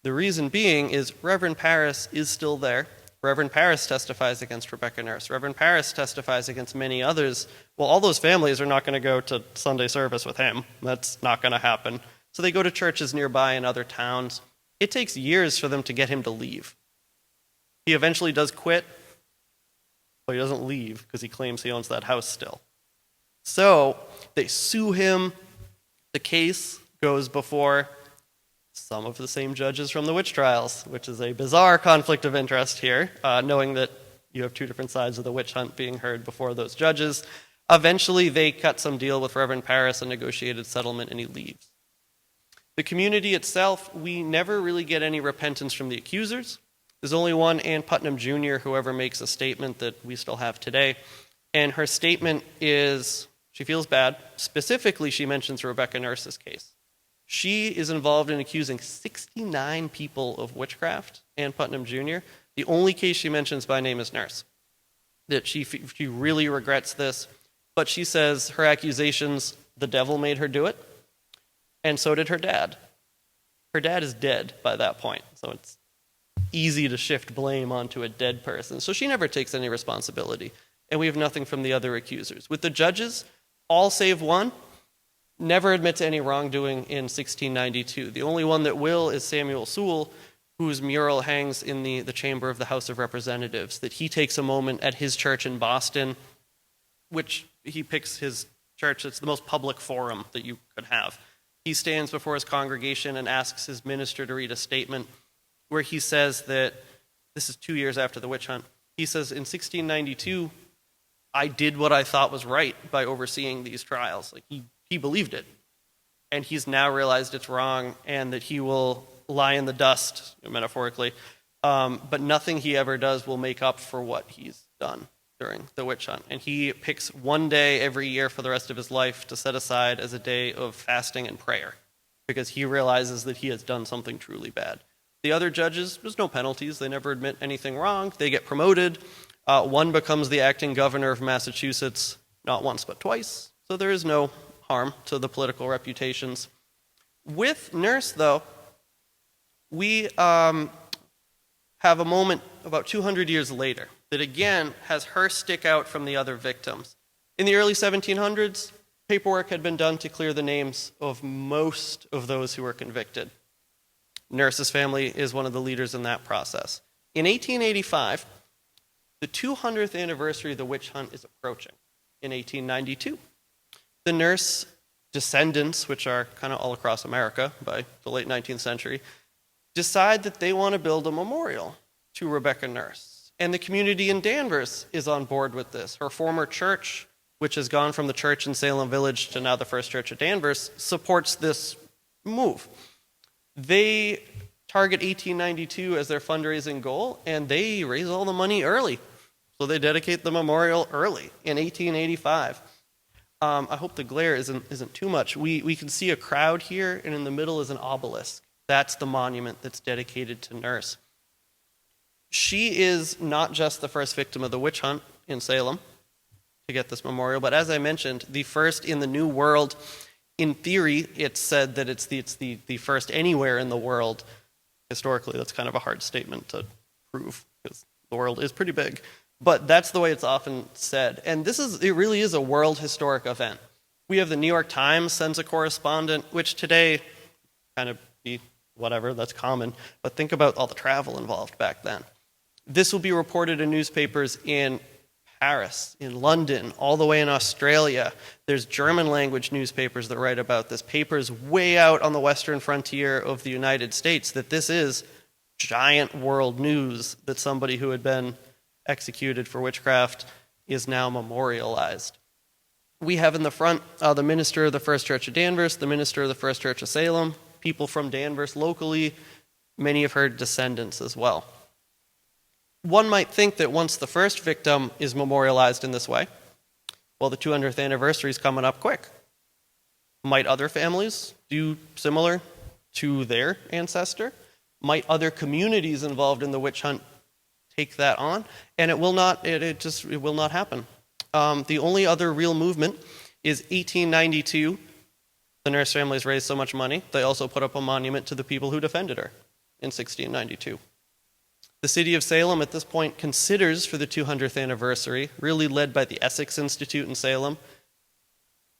[SPEAKER 2] The reason being is Reverend Parris is still there. Reverend Parris testifies against Rebecca Nurse. Reverend Parris testifies against many others. Well, all those families are not going to go to Sunday service with him. That's not going to happen. So they go to churches nearby in other towns. It takes years for them to get him to leave. He eventually does quit, but he doesn't leave because he claims he owns that house still. So they sue him. The case goes before some of the same judges from the witch trials, which is a bizarre conflict of interest here, knowing that you have 2 different sides of the witch hunt being heard before those judges. Eventually, they cut some deal with Reverend Parris, a negotiated settlement, and he leaves. The community itself, we never really get any repentance from the accusers. There's only one, Ann Putnam Jr., who ever makes a statement that we still have today. And her statement is, she feels bad. Specifically, she mentions Rebecca Nurse's case. She is involved in accusing 69 people of witchcraft, Ann Putnam Jr. The only case she mentions by name is Nurse. That she really regrets this, but she says her accusations, the devil made her do it, and so did her dad. Her dad is dead by that point, so it's easy to shift blame onto a dead person. So she never takes any responsibility, and we have nothing from the other accusers. With the judges, all save one, never admit to any wrongdoing in 1692. The only one that will is Samuel Sewell, whose mural hangs in the chamber of the House of Representatives, that he takes a moment at his church in Boston, which he picks his church. It's the most public forum that you could have. He stands before his congregation and asks his minister to read a statement where he says that, this is 2 years after the witch hunt, he says, in 1692, I did what I thought was right by overseeing these trials. Like he believed it. And he's now realized it's wrong and that he will lie in the dust, metaphorically. But nothing he ever does will make up for what he's done during the witch hunt. And he picks one day every year for the rest of his life to set aside as a day of fasting and prayer because he realizes that he has done something truly bad. The other judges, there's no penalties. They never admit anything wrong. They get promoted. One becomes the acting governor of Massachusetts, not once but twice. So there is no harm to the political reputations. With Nurse, though, we have a moment about 200 years later that again has her stick out from the other victims. In the early 1700s, paperwork had been done to clear the names of most of those who were convicted. Nurse's family is one of the leaders in that process. In 1885, the 200th anniversary of the witch hunt is approaching in 1892. The Nurse descendants, which are kind of all across America by the late 19th century, decide that they want to build a memorial to Rebecca Nurse. And the community in Danvers is on board with this. Her former church, which has gone from the church in Salem Village to now the First Church of Danvers, supports this move. They target 1892 as their fundraising goal, and they raise all the money early. So they dedicate the memorial early in 1885. I hope the glare isn't too much. We can see a crowd here, and in the middle is an obelisk. That's the monument that's dedicated to Nurse. She is not just the first victim of the witch hunt in Salem to get this memorial, but as I mentioned, the first in the New World. In theory, it's said that it's the first anywhere in the world. Historically, that's kind of a hard statement to prove because the world is pretty big. But that's the way it's often said. And it really is a world historic event. We have the New York Times sends a correspondent, which today kind of be whatever, that's common. But think about all the travel involved back then. This will be reported in newspapers in Paris, in London, all the way in Australia. There's German language newspapers that write about this. Papers way out on the western frontier of the United States that this is giant world news that somebody who had been executed for witchcraft is now memorialized. We have in the front the minister of the First Church of Danvers, the minister of the First Church of Salem, people from Danvers locally, many of her descendants as well. One might think that once the first victim is memorialized in this way, well, the 200th anniversary is coming up quick. Might other families do similar to their ancestor? Might other communities involved in the witch hunt take that on? And it will not. It will not happen. The only other real movement is 1892. The Nurse families raised so much money, they also put up a monument to the people who defended her in 1692. The city of Salem at this point considers for the 200th anniversary, really led by the Essex Institute in Salem,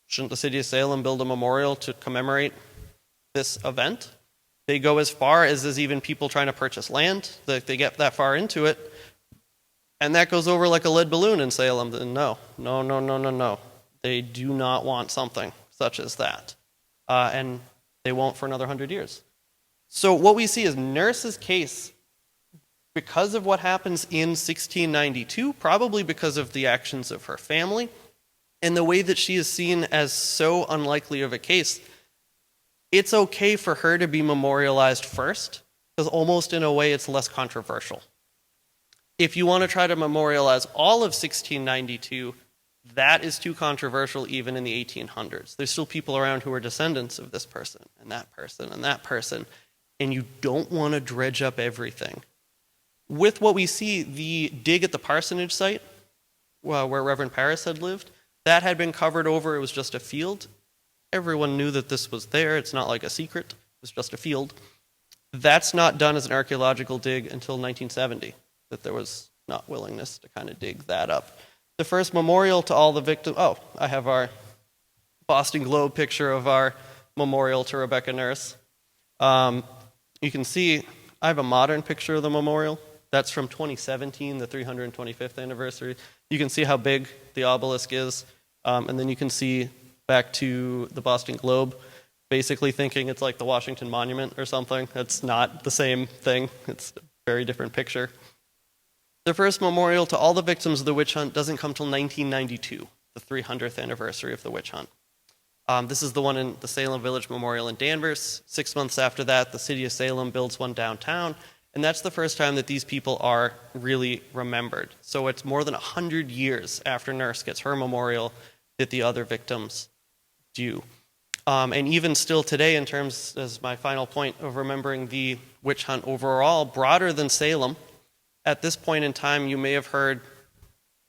[SPEAKER 2] shouldn't the city of Salem build a memorial to commemorate this event? They go as far as there's even people trying to purchase land. They get that far into it. And that goes over like a lead balloon in Salem. No. They do not want something such as that. And they won't for another 100 years. So what we see is Nurse's case, because of what happens in 1692, probably because of the actions of her family, and the way that she is seen as so unlikely of a case, it's okay for her to be memorialized first, because almost in a way it's less controversial. If you want to try to memorialize all of 1692, that is too controversial even in the 1800s. There's still people around who are descendants of this person, and that person, and that person, and you don't want to dredge up everything. With what we see, the dig at the parsonage site, where Reverend Parris had lived, that had been covered over. It was just a field. Everyone knew that this was there. It's not like a secret. It was just a field. That's not done as an archaeological dig until 1970, that there was not willingness to kind of dig that up. The first memorial to all the victims, I have our Boston Globe picture of our memorial to Rebecca Nurse. You can see, I have a modern picture of the memorial. That's from 2017, the 325th anniversary. You can see how big the obelisk is, and then you can see back to the Boston Globe, basically thinking it's like the Washington Monument or something. It's not the same thing. It's a very different picture. The first memorial to all the victims of the witch hunt doesn't come till 1992, the 300th anniversary of the witch hunt. This is the one in the Salem Village Memorial in Danvers. 6 months after that, the city of Salem builds one downtown, and that's the first time that these people are really remembered. So it's more than 100 years after Nurse gets her memorial that the other victims do. And even still today, in terms, as my final point, of remembering the witch hunt overall, broader than Salem, at this point in time, you may have heard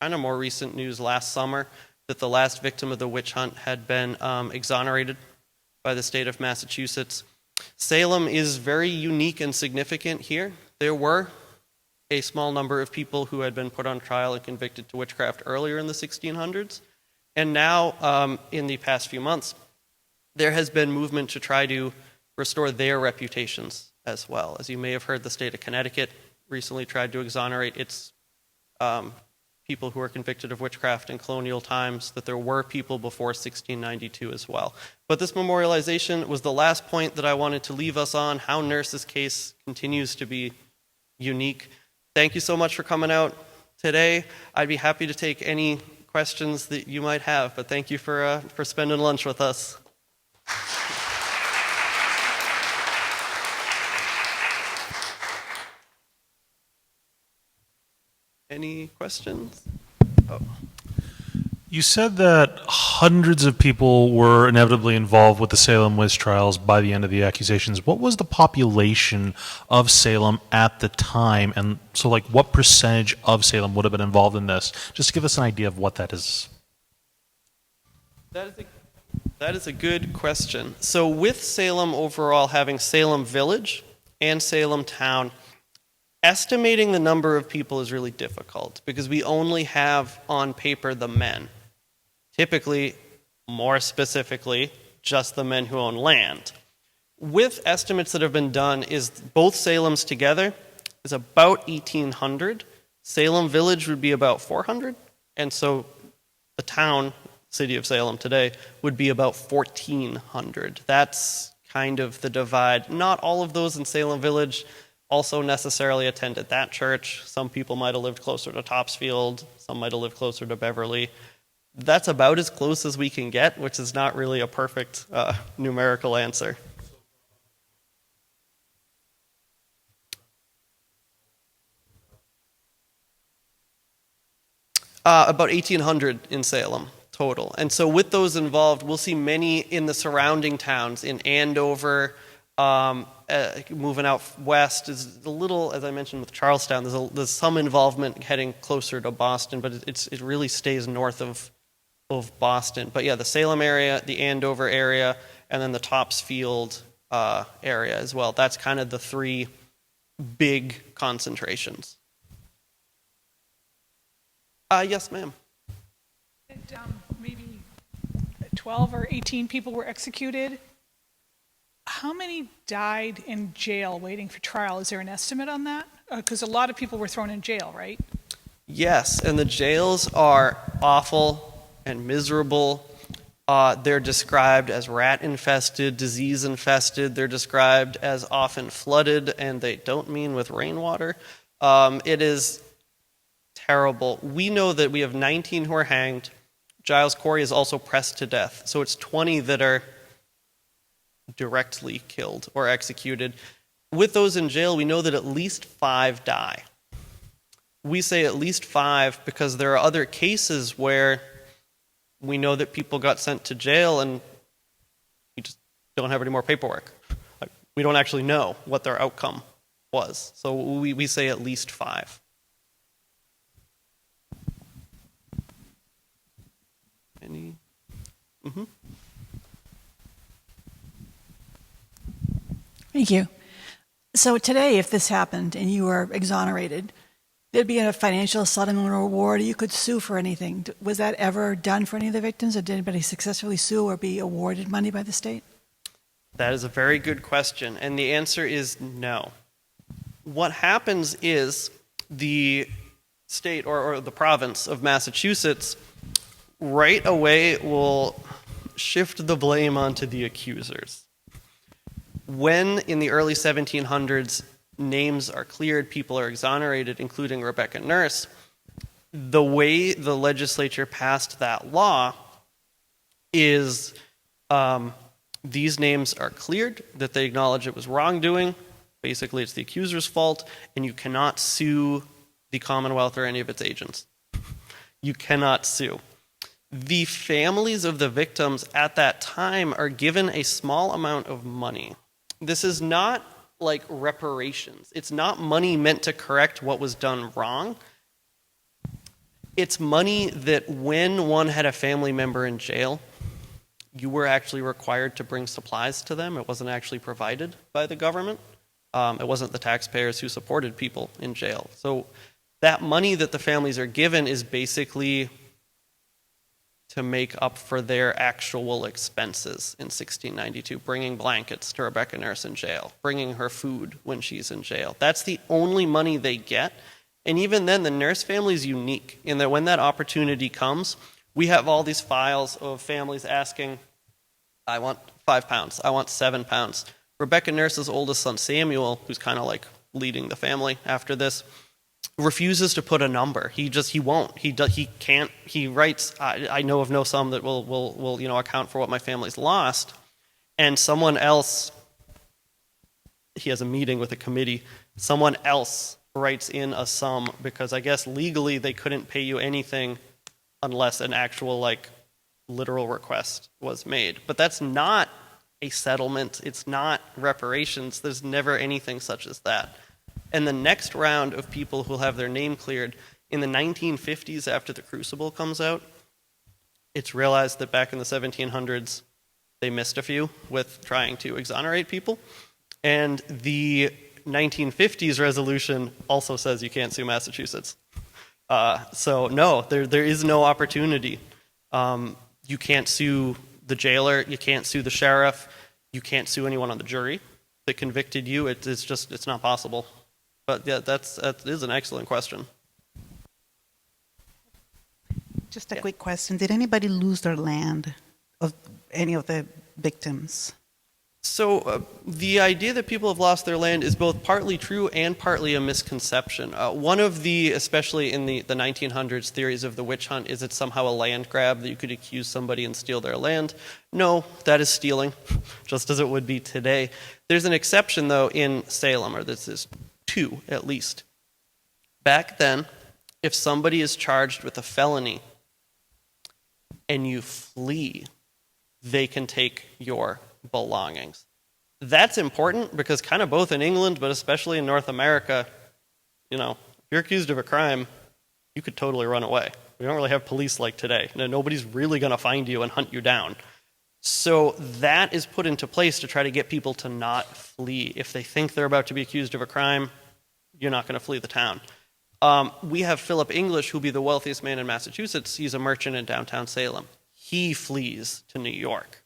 [SPEAKER 2] kind of more recent news last summer that the last victim of the witch hunt had been exonerated by the state of Massachusetts. Salem is very unique and significant here. There were a small number of people who had been put on trial and convicted to witchcraft earlier in the 1600s. And now, in the past few months, there has been movement to try to restore their reputations as well. As you may have heard, the state of Connecticut recently tried to exonerate its people who were convicted of witchcraft in colonial times, that there were people before 1692 as well. But this memorialization was the last point that I wanted to leave us on, how Nurse's case continues to be unique. Thank you so much for coming out today. I'd be happy to take any questions that you might have, but thank you for spending lunch with us. Any questions? Oh.
[SPEAKER 3] You said that hundreds of people were inevitably involved with the Salem witch trials by the end of the accusations. What was the population of Salem at the time? And so, like, what percentage of Salem would have been involved in this? Just give us an idea of what that is.
[SPEAKER 2] That is a good question. So with Salem overall having Salem Village and Salem Town, estimating the number of people is really difficult because we only have on paper the men. Typically, more specifically, just the men who own land. With estimates that have been done, is both Salems together is about 1,800. Salem Village would be about 400, and so the town, city of Salem today, would be about 1,400. That's kind of the divide. Not all of those in Salem Village also necessarily attended that church. Some people might have lived closer to Topsfield. Some might have lived closer to Beverly. That's about as close as we can get, which is not really a perfect numerical answer. About 1,800 in Salem total. And so with those involved, we'll see many in the surrounding towns, in Andover. Moving out west is a little, as I mentioned with Charlestown, there's some involvement heading closer to Boston, but it really stays north of Boston. But yeah, the Salem area, the Andover area, and then the Topsfield area as well. That's kind of the three big concentrations. Yes, ma'am.
[SPEAKER 4] Maybe 12 or 18 people were executed. How many died in jail waiting for trial? Is there an estimate on that? Because a lot of people were thrown in jail, right?
[SPEAKER 2] Yes, and the jails are awful and miserable. They're described as rat-infested, disease-infested. They're described as often flooded, and they don't mean with rainwater. It is terrible. We know that we have 19 who are hanged. Giles Corey is also pressed to death. So it's 20 that are directly killed or executed. With those in jail, we know that at least 5 die. We say at least 5 because there are other cases where we know that people got sent to jail and we just don't have any more paperwork. We don't actually know what their outcome was. So we say at least 5. Any? Mm-hmm.
[SPEAKER 5] Thank you. So today, if this happened and you were exonerated, there'd be a financial settlement or reward, or you could sue for anything. Was that ever done for any of the victims, or did anybody successfully sue or be awarded money by the state?
[SPEAKER 2] That is a very good question, and the answer is no. What happens is the state or the province of Massachusetts right away will shift the blame onto the accusers. When in the early 1700s names are cleared, people are exonerated, including Rebecca Nurse, the way the legislature passed that law is these names are cleared, that they acknowledge it was wrongdoing. Basically, it's the accuser's fault, and you cannot sue the Commonwealth or any of its agents. You cannot sue. The families of the victims at that time are given a small amount of money. This is not like reparations. It's not money meant to correct what was done wrong. It's money that when one had a family member in jail, you were actually required to bring supplies to them. It wasn't actually provided by the government. It wasn't the taxpayers who supported people in jail. So that money that the families are given is basically to make up for their actual expenses in 1692, bringing blankets to Rebecca Nurse in jail, bringing her food when she's in jail. That's the only money they get. And even then, the Nurse family is unique in that when that opportunity comes, we have all these files of families asking, I want £5, I want £7. Rebecca Nurse's oldest son, Samuel, who's kind of like leading the family after this, refuses to put a number. He won't. He can't. He writes, I know of no sum that will account for what my family's lost. And someone else, he has a meeting with a committee, someone else writes in a sum because I guess legally they couldn't pay you anything unless an actual literal request was made. But that's not a settlement. It's not reparations. There's never anything such as that. And the next round of people who'll have their name cleared in the 1950s after The Crucible comes out, it's realized that back in the 1700s they missed a few with trying to exonerate people. And the 1950s resolution also says you can't sue Massachusetts. So no, there is no opportunity. You can't sue the jailer, you can't sue the sheriff, you can't sue anyone on the jury that convicted you. It's not possible. But yeah, that is an excellent question.
[SPEAKER 6] Just a quick question. Did anybody lose their land of any of the victims?
[SPEAKER 2] So the idea that people have lost their land is both partly true and partly a misconception. One of the, especially in the 1900s, theories of the witch hunt is it's somehow a land grab, that you could accuse somebody and steal their land. No, that is stealing, just as it would be today. There's an exception, though, in Salem, or this is two at least. Back then, if somebody is charged with a felony and you flee, they can take your belongings. That's important because kind of both in England, but especially in North America, if you're accused of a crime, you could totally run away. We don't really have police like today. Nobody's really going to find you and hunt you down. So that is put into place to try to get people to not flee. If they think they're about to be accused of a crime, you're not going to flee the town. We have Philip English, who'll be the wealthiest man in Massachusetts. He's a merchant in downtown Salem. He flees to New York.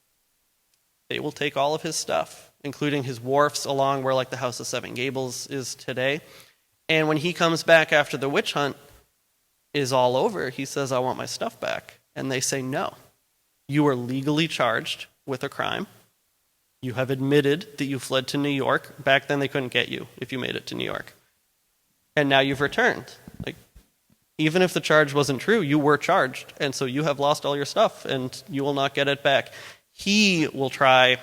[SPEAKER 2] They will take all of his stuff, including his wharfs along where the House of Seven Gables is today. And when he comes back after the witch hunt is all over, he says, I want my stuff back. And they say, no. You are legally charged with a crime. You have admitted that you fled to New York. Back then they couldn't get you if you made it to New York. And now you've returned. Even if the charge wasn't true, you were charged. And so you have lost all your stuff and you will not get it back. He will try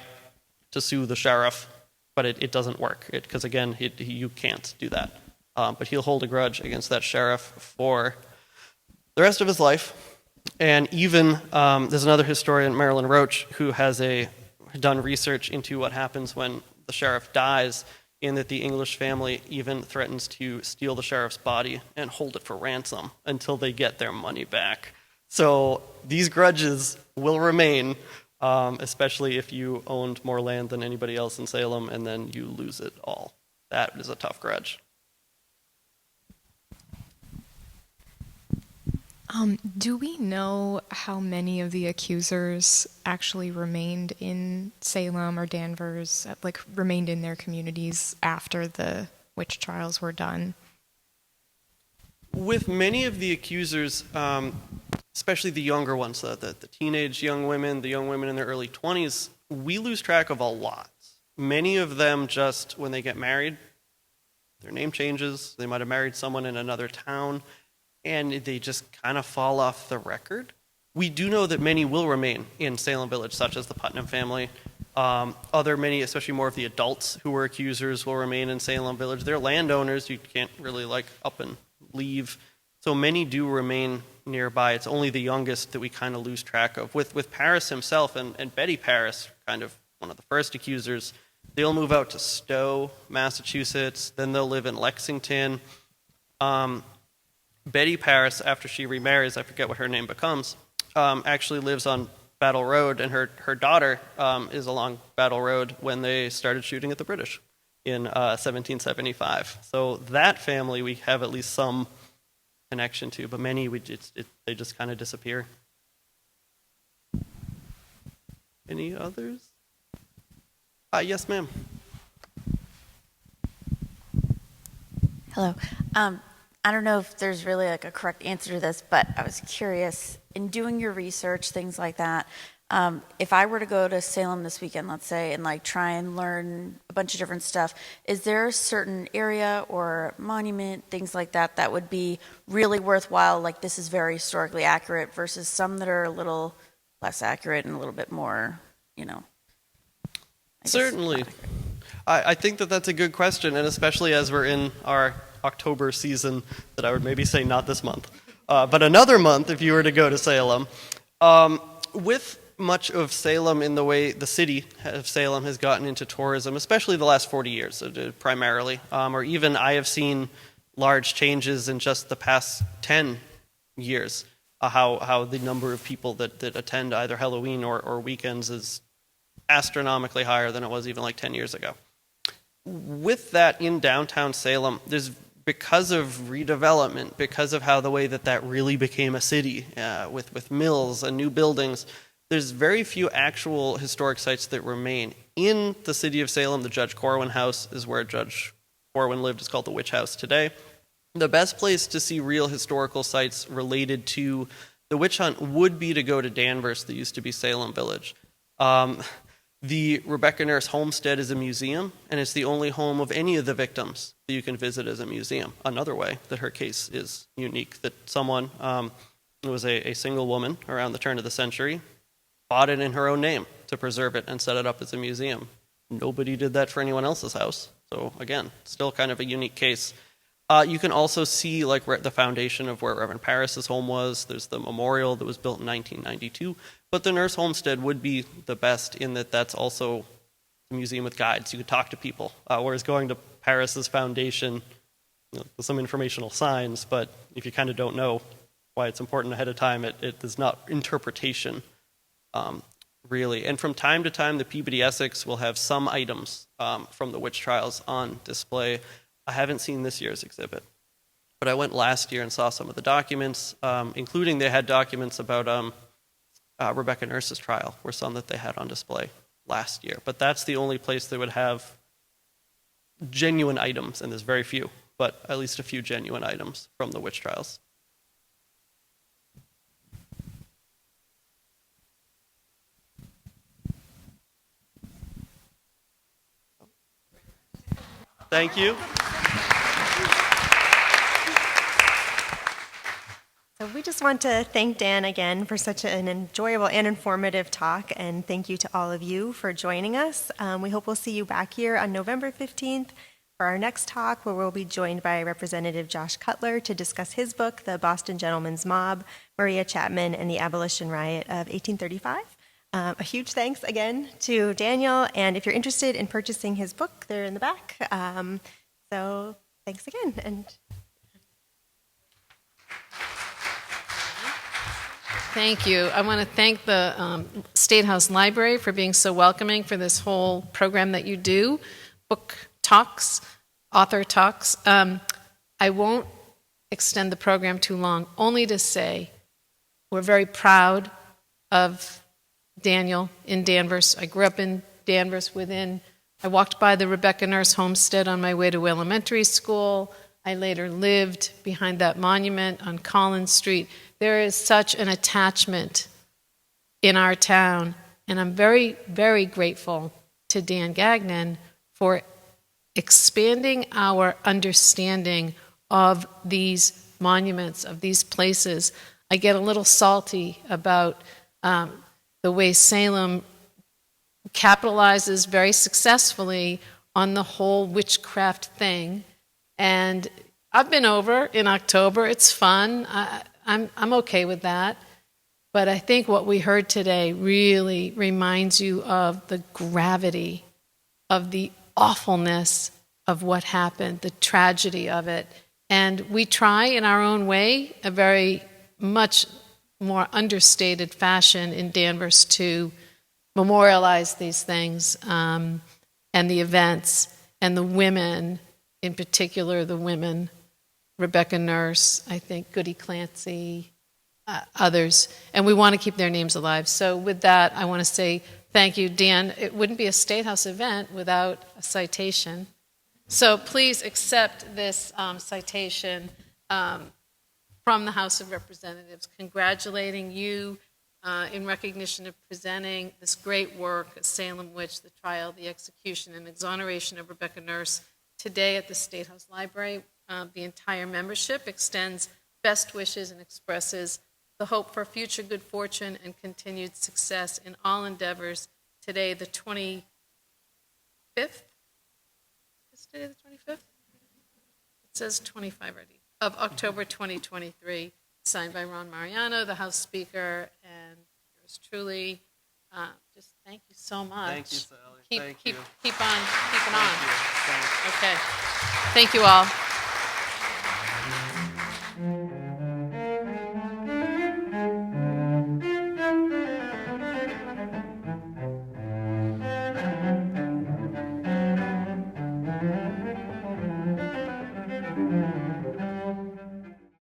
[SPEAKER 2] to sue the sheriff, but it doesn't work. Because again, you can't do that. But he'll hold a grudge against that sheriff for the rest of his life. And even there's another historian, Marilyn Roach, who has done research into what happens when the sheriff dies, in that the English family even threatens to steal the sheriff's body and hold it for ransom until they get their money back. So these grudges will remain, especially if you owned more land than anybody else in Salem and then you lose it all. That is a tough grudge.
[SPEAKER 7] Do we know how many of the accusers actually remained in Salem or Danvers, remained in their communities after the witch trials were done?
[SPEAKER 2] With many of the accusers, especially the younger ones, the teenage young women, the young women in their early 20s, we lose track of a lot. Many of them just, when they get married, their name changes. They might have married someone in another town, and they just kind of fall off the record. We do know that many will remain in Salem Village, such as the Putnam family. Many, especially more of the adults who were accusers, will remain in Salem Village. They're landowners. You can't really up and leave. So many do remain nearby. It's only the youngest that we kind of lose track of. With Paris himself and Betty Paris, kind of one of the first accusers, they'll move out to Stowe, Massachusetts. Then they'll live in Lexington. Betty Paris, after she remarries, I forget what her name becomes, actually lives on Battle Road, and her daughter is along Battle Road when they started shooting at the British in 1775. So that family we have at least some connection to, but many they just kind of disappear. Any others? Yes, ma'am.
[SPEAKER 8] Hello. I don't know if there's really a correct answer to this, but I was curious, in doing your research, things like that, if I were to go to Salem this weekend, let's say, and try and learn a bunch of different stuff, is there a certain area or monument, things like that would be really worthwhile, like this is very historically accurate, versus some that are a little less accurate and a little bit more,
[SPEAKER 2] Certainly. I think that's a good question, and especially as we're in our October season, that I would maybe say not this month, but another month if you were to go to Salem. With much of Salem in the way the city of Salem has gotten into tourism, especially the last 40 years primarily, or even I have seen large changes in just the past 10 years, how the number of people that attend either Halloween or weekends is astronomically higher than it was even 10 years ago. With that in downtown Salem, there's, because of redevelopment, because of how the way that really became a city with mills and new buildings, there's very few actual historic sites that remain. In the city of Salem, the Judge Corwin House is where Judge Corwin lived. It's called the Witch House today. The best place to see real historical sites related to the witch hunt would be to go to Danvers, that used to be Salem Village. The Rebecca Nurse Homestead is a museum, and it's the only home of any of the victims that you can visit as a museum. Another way that her case is unique, that someone who was a single woman around the turn of the century bought it in her own name to preserve it and set it up as a museum. Nobody did that for anyone else's house. So again, still kind of a unique case. You can also see the foundation of where Reverend Paris's home was. There's the memorial that was built in 1992. But the Nurse Homestead would be the best in that that's also a museum with guides. You could talk to people, whereas going to Paris's foundation, with some informational signs, but if you kind of don't know why it's important ahead of time, it is not interpretation, really. And from time to time, the Peabody Essex will have some items from the witch trials on display. I haven't seen this year's exhibit, but I went last year and saw some of the documents, including they had documents about Rebecca Nurse's trial, were some that they had on display last year. But that's the only place they would have genuine items, and there's very few, but at least a few genuine items from the witch trials. Thank you.
[SPEAKER 1] So we just want to thank Dan again for such an enjoyable and informative talk, and thank you to all of you for joining us. We hope we'll see you back here on November 15th for our next talk, where we'll be joined by Representative Josh Cutler to discuss his book, The Boston Gentleman's Mob, Maria Chapman and the Abolition Riot of 1835. A huge thanks again to Daniel, and if you're interested in purchasing his book, they're in the back. So thanks again. And
[SPEAKER 9] thank you. I want to thank the State House Library for being so welcoming for this whole program that you do, book talks, author talks. I won't extend the program too long, only to say we're very proud of Daniel in Danvers. I grew up in Danvers I walked by the Rebecca Nurse Homestead on my way to elementary school. I later lived behind that monument on Collins Street. There is such an attachment in our town, and I'm very, very grateful to Dan Gagnon for expanding our understanding of these monuments, of these places. I get a little salty about the way Salem capitalizes very successfully on the whole witchcraft thing. And I've been over in October. It's fun. I'm okay with that. But I think what we heard today really reminds you of the gravity of the awfulness of what happened, the tragedy of it. And we try in our own way, a very much more understated fashion in Danvers to memorialize these things and the events and the women, in particular the women, Rebecca Nurse, I think Goody Clancy, others, and we want to keep their names alive. So with that, I want to say thank you, Dan. It wouldn't be a State House event without a citation. So please accept this citation from the House of Representatives, congratulating you in recognition of presenting this great work, Salem Witch, the trial, the execution, and exoneration of Rebecca Nurse today at the State House Library. The entire membership extends best wishes and expresses the hope for future good fortune and continued success in all endeavors today, the 25th? Is today the 25th? It says 25 already. Of October 2023, signed by Ron Mariano, the House Speaker, and yours truly. Just thank you so much.
[SPEAKER 2] Thank you, Sally.
[SPEAKER 9] Keep on keeping
[SPEAKER 2] Thank
[SPEAKER 9] on.
[SPEAKER 2] you. Thanks.
[SPEAKER 9] Okay. Thank you all.